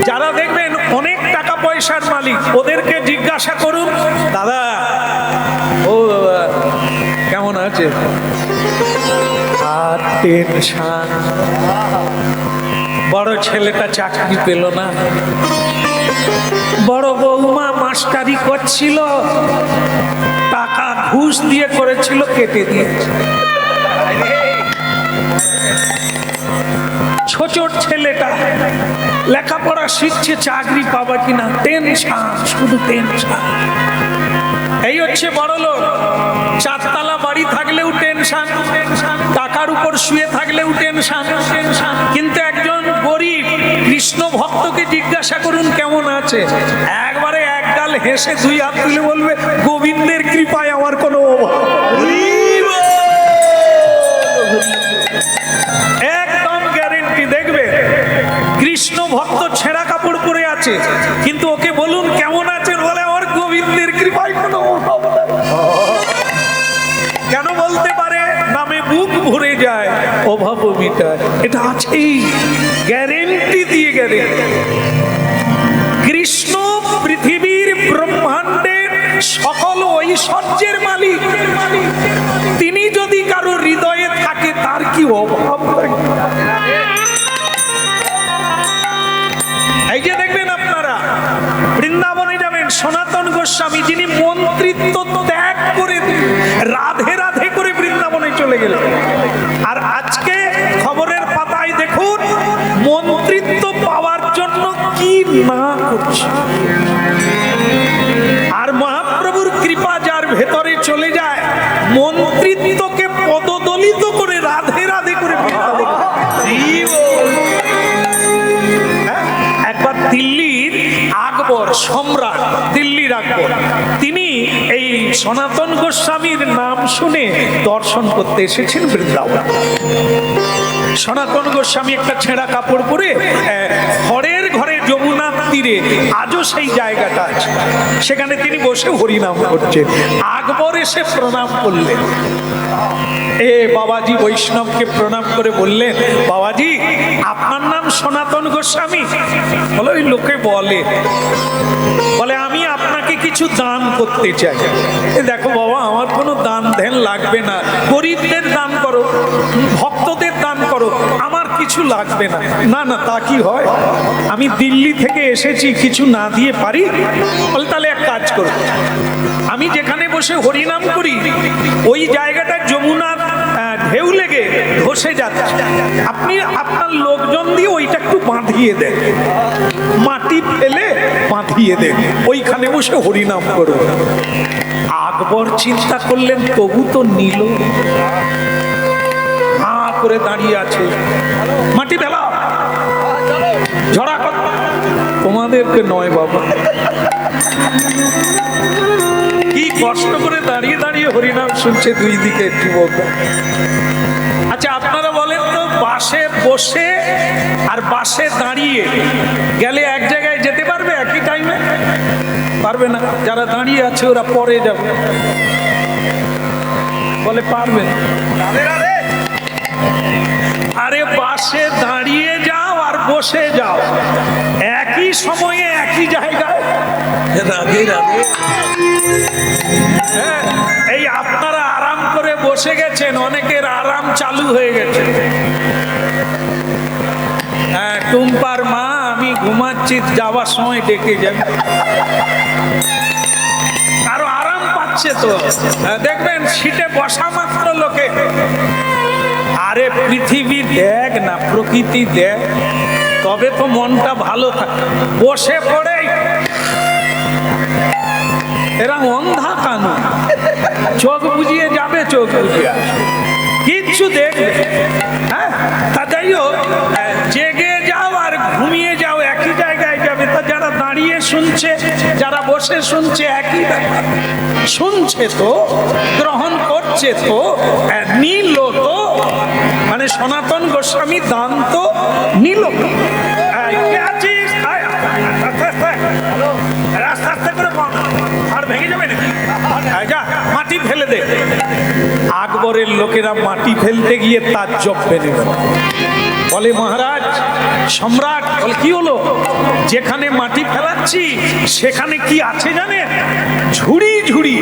যারা দেখবেন অনেক টাকা পয়সার মালিক, ওদেরকে জিজ্ঞাসা করুন, দাদা ও কেমন আছে? আর টেনশন, বড় ছেলেটা চাকরি পেল না, বড় বৌমা মাস্টারি করছিল, টাকা ঘুষ দিয়ে করেছিল, কেটে দিয়েছে। ছোট ছেলেটা লেখাপড়া শিখছে, চাকরি পাবা কিনা, টেনশন, শুধু টেনশন। এই হচ্ছে বড় লোক। 4 তলা বাড়ি থাকলেও টেনশন, টাকার উপর শুয়ে থাকলেও টেনশন। কিন্তু একজন গরিব কৃষ্ণ ভক্তকে জিজ্ঞাসা করুন কেমন আছে, একবারে একগাল হেসে 2 হাত তুলে বলবে, গোবিন্দের কৃপায় আমার কোনো অভাব। একদম গ্যারেন্টি। দেখবে কৃষ্ণ ভক্ত ছেঁড়া কাপড় পরে আছে, কিন্তু ওকে বলুন কেমন আছেন, বলে আমার গোবিন্দের কৃপায় কোনো অভাব নাই। কেন বলতে পারে? নামে বুক ভরে যায়, অভাব মিটায়। এটা আছেই, গ্যারেন্টি দিয়ে গ্যারেন্টি। কৃষ্ণ পৃথিবীর ব্রহ্মাণ্ডের সকল ঐশ্বর্যের মালিক। তিনি যদি কারো হৃদয়ে থাকে তার কি অভাব থাকে? এই যে দেখবেন আপনারা বৃন্দাবনে যাবেন, সনাতন গোস্বামী যিনি মন্ত্রিত্ব ত্যাগ করে রাধে রাধে করে বৃন্দাবনে চলে গেলেন, আর আজকে খবরের পাতায় দেখুন মন্ত্রিত্ব পাওয়ার জন্য কি না করছে। আর মহাপ্রভু ভেতরে চলে যায়, মন্ত্রিত্বকে পদদলিত করে রাধে রাধে করে বৃন্দাবন। একবার দিল্লির আকবর সম্রাট, দিল্লির আকবর, তিনি এই সনাতন গোস্বামীর নাম শুনে দর্শন করতে এসেছেন বৃন্দাবন। সনাতন গোস্বামী একটা ছেঁড়া কাপড় পরে হরের ঘরে যমুনার তীরে, আজও সেই জায়গাটা আছে, সেখানে তিনি বসে হরিনাম করছেন। আকবর এসে প্রণাম করলেন, বাবাজি বৈষ্ণবকে প্রণাম করে বললেন, বাবাজি আপনার নাম সনাতন গোস্বামী? বলে ওই লোকে বলে আমি আপনাকে কিছু দান করতে চাই। দেখো বাবা, আমার কোনো দান ধ্যান লাগবে না, গরিবদের দান করো, ভক্তদের দান করো, আমার কিছু লাগবে না। না না, তা কি হয়? আমি দিল্লি থেকে এসেছি, কিছু না দিয়ে পারি? বলে তাহলে এক কাজ করো, আমি যেখানে বসে হরিনাম করি ওই জায়গাটা যমুনার ঢেউ লেগে ধসে যাচ্ছে, আপনি আপনার লোকজন দিয়ে ওইটা একটু বাঁধিয়ে দেন, মাটি ফেলে বাঁধিয়ে দেন, ওইখানে বসে হরিনাম করো। আকবর চিন্তা করলেন, তবু তো নিল, করে দাঁড়িয়ে আছে, মাটি ফেলা, ঝড়া কথা, তোমাদেরকে নয় বাবা। কি কষ্ট করে দাঁড়িয়ে দাঁড়িয়ে হরিনাম শুনছে দুই দিকে যুবক। আচ্ছা আপনারা বলেন তো, বাসে বসে আর বাসে দাঁড়িয়ে গেলে এক জায়গায় যেতে পারবে একই টাইমে? পারবে না। যারা দাঁড়িয়ে আছে ওরা পরে যাবে, বলে পারবে না। আরে বাসে দাঁড়িয়ে যাও আর বসে যাও, একই সময়ে একই জায়গায়। রাধে রাধে। এই আপনারা আরাম করে বসে গেছেন, অনেকের আরাম চালু হয়ে গেছে। টুম্পার মা, আমি ঘুমাচ্ছি, যাওয়ার সময় ডেকে যাবে। আরো আরাম পাচ্ছে তো, দেখবেন সিটে বসা মাত্র লোকে, আরে পৃথিবী দেখ না, প্রকৃতি দেখ, তবে তো মনটা ভালো থাকে। বসে পড়ে এরা অন্ধা কানু, চোখ বুঝিয়ে যাবে, চোখ বুঝিয়ে কিচ্ছু দেখবে। হ্যাঁ, তা যাই হোক, জেগে যাও আর ঘুমিয়ে যাও, একই জায়গায় যাবে। তা যারা দাঁড়িয়ে শুনছে, যারা বসে শুনছে, একই শুনছে তো, গ্রহণ করছে তো, নিল তো, মানে সনাতন গোস্বামী দান তো নিল। রাস্তা আস্তে করে আর ভেঙে যাবে নাকি? যা মাটি ফেলে দে। আকবরের লোকেরা মাটি ফেলতে গিয়ে তার জব ফেলে গেল। বলে মহারাজ, সম্রাট, বলে কি হলো? যেখানে মাটি ফেলাচ্ছি সেখানে কি আছে জানেন? ঝুড়ি ঝুড়ি,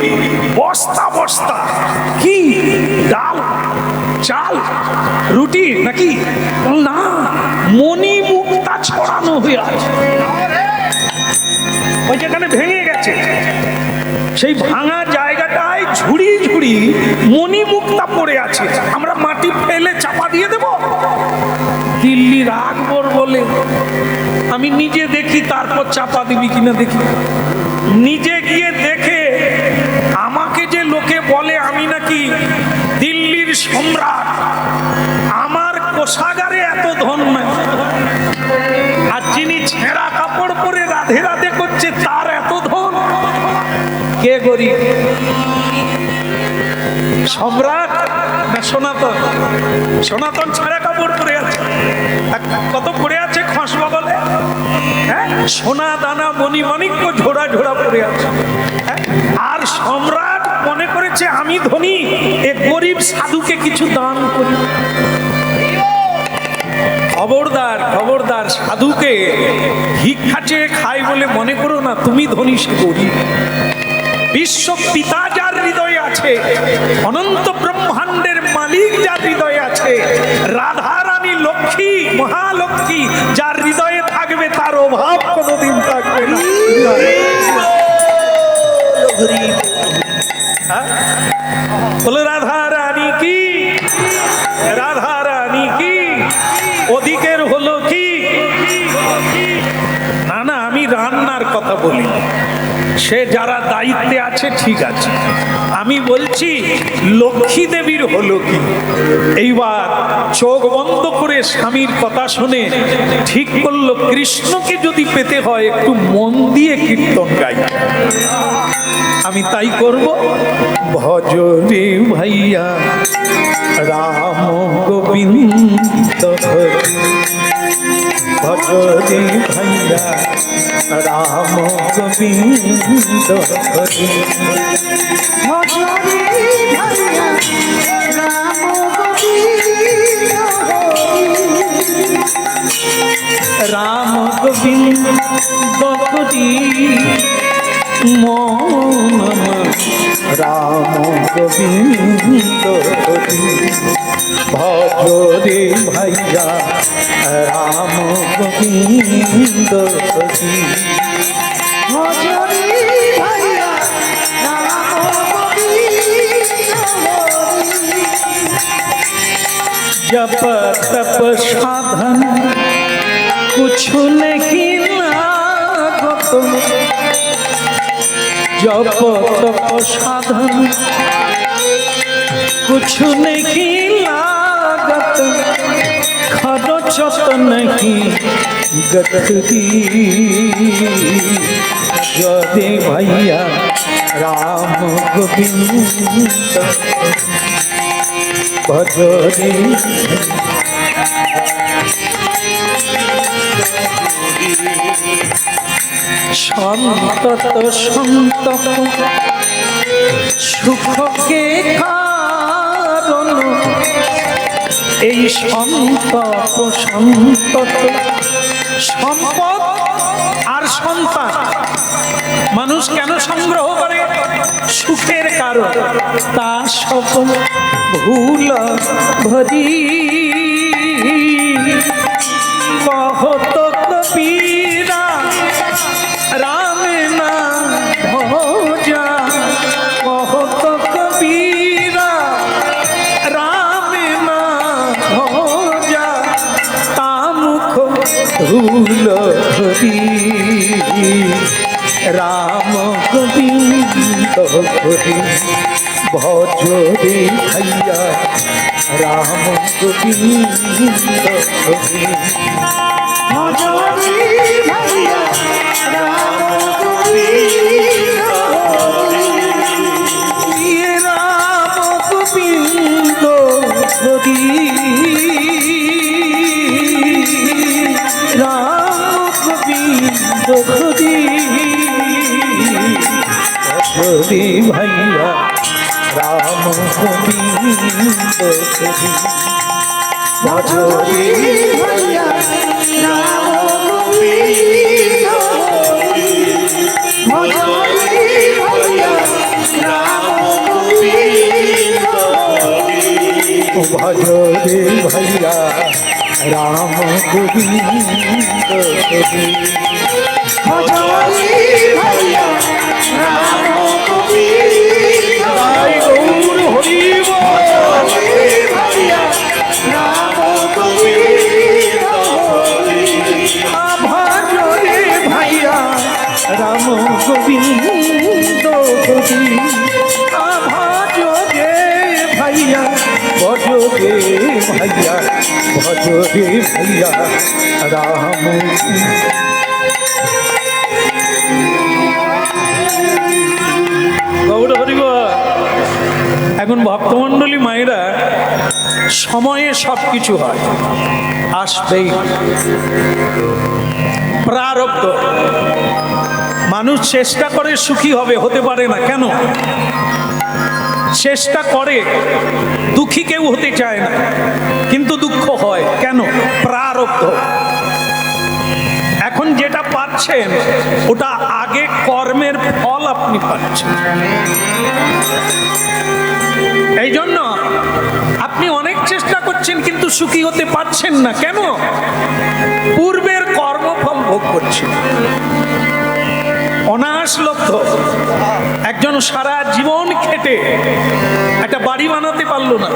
বস্তা বস্তা, কি ডাল, চাল, রুটি নাকি? না, মণি মুক্তা ছড়ানো হয়ে আছে। ওই যেখানে ভেঙে গেছে সেই ভাঙা জায়গাটায় ঝুড়ি ঝুড়ি মণি মুক্তা পড়ে আছে, আমরা মাটি ফেলে চাপা দিয়ে দেব? দিল্লির আকবর বলে, আমি নিজে দেখি, তারপর চাপা দিবি কিনা দেখি। নিজে গিয়ে দেখে আমাকে যে লোকে বলে আমি নাকি দিল্লির সম্রাট, আমার কোষাগারে এত ধন নাই, আর যিনি ছেঁড়া কাপড় পরে রাধে রাধে করছে তার এত ধন। কে গরিব, সম্রাট না সনাতন? সনাতন ছেঁড়া কাপড় পরে আছে, কত পরে আছে খস বগলে, হ্যাঁ, সোনা দানা মণি মাণিক্য ঝোড়া ঝোড়া পরে আছে। আর সম্রাট মনে করেছে আমি ধনী, এ গরিব সাধুকে কিছু দান করি। খবরদার খবরদার, সাধুকে ভিক্ষা চেয়ে খাই বলে মনে করো না তুমি ধনী, সে গরিব। বিশ্ব পিতা যার হৃদয়ে আছে, অনন্ত ব্রহ্মাণ্ডের মালিক যার হৃদয়ে আছে, রাধা রানী লক্ষ্মী মহালক্ষ্মী যার হৃদয়ে থাকবে, তার অভাব কোনোদিন থাকবে না। বলে রাধা রানী কি, রাধা রানী কি, ওদিকের হলো কি? না না, আমি রান্নার কথা বলি। সে যারা দায়িত্বে আছে ঠিক আছে, আমি বলছি লক্ষ্মী দেবীর হলো কি? এইবার চোখ বন্ধ করে স্বামীর কথা শুনে ঠিক করলো কৃষ্ণকে যদি পেতে হয় একটু মন দিয়ে কীর্তন গাই। আমি তাই করব। ভজ রে ভাইয়া রাম গোবিন্দ হরি, ভজ রে ভাইয়া রাম গোবিন্দ হরি, ভজরে ভাইয়া রাম গোবিন্দ হরি, রাম গোবিন্দ হরি মন রাম গোবিন্দ হরি, ভজ রে ভাইয়া রাম গোবিন্দ হরি। ভজরে ভাইয়া রাম গোবিন্দ হরি, जप तप साधन कुछ नहीं लागत, जप तप साधन कुछ नहीं लागत, खर्चत नहीं गठरी, जय भैया राम गोविंद भजरे। সন্তত সন্তত সুখকে কারণ, এই সন্তত সন্তত সম্পদ আর সন্তান মানুষ কেন সংগ্রহ করে? সুখের কারণ। তা সব ভুল ভরি কহত কবীরা, রাম না ভজা কহত কবীরা, রাম না ভজা তা মুখ ধুল হরি, রাম গোবিন্দ হরি, ভজ রে ভাইয়া রাম গোবিন্দ হরি, ভজরে ভাইয়া রাম গোবিন্দ হরি, রাম গোবিন্দ হরি, রাম গোবিন্দ হরি, হরি ভাইয়া রাম গোবিন্দ হরি, ভজরে ভাইয়া রাম গোবিন্দ হরি, ভজরে ভাইয়া রাম গোবিন্দ হরি, ভজ রে ভাইয়া রাম গোবিন্দ হরি, ভজরে ভাইয়া রাম গোবিন্দ গৌর হরি ভজরে ভাইয়া রাম গোবিন্দ হরি, ভজ রে ভাইয়া রাম গোবিন্দ হরি, ভজ রে ভাইয়া ভজ রে ভাইয়া ভজ রে ভাইয়া রাম। গৌর হরিব। এখন ভক্তমণ্ডলী মায়েরা, সময়ে সব কিছু হয়, আসবেই প্রারব্ধ। মানুষ চেষ্টা করে সুখী হবে, হতে পারে না। কেন? চেষ্টা করে, দুঃখী কেউ হতে চায় না, কিন্তু দুঃখ হয় কেন? প্রারব্ধ। এখন যেটা পাচ্ছেন ওটা আগে কর্মের ফল আপনি পাচ্ছেন। এই জন্য আপনি অনেক চেষ্টা করছেন কিন্তু সুখী হতে পারছেন না। কেন? পূর্বের কর্মফল ভোগ করছেন। অনাসলব্ধ একজন সারা জীবন খেটে একটা বাড়ি বানাতে পারলো না,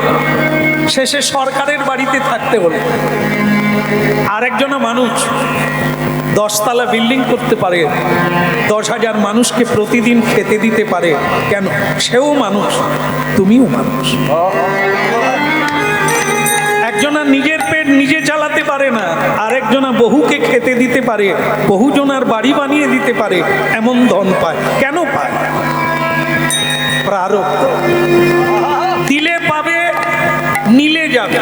শেষে সরকারের বাড়িতে থাকতে হলো। আর একজন মানুষ 10 তলা বিল্ডিং করতে পারে, 10,000 মানুষকে প্রতিদিন খেতে দিতে পারে, কেন? সেও মানুষ, তুমিও মানুষ। একজনা নিজের পেট নিজে চালাতে পারে না, আরেকজনা বহুকে খেতে দিতে পারে, বহুজনার বাড়ি বানিয়ে দিতে পারে, এমন ধন পায়। কেন পায়? প্রারব্ধ। দিলে পাবে, নিলে যাবে।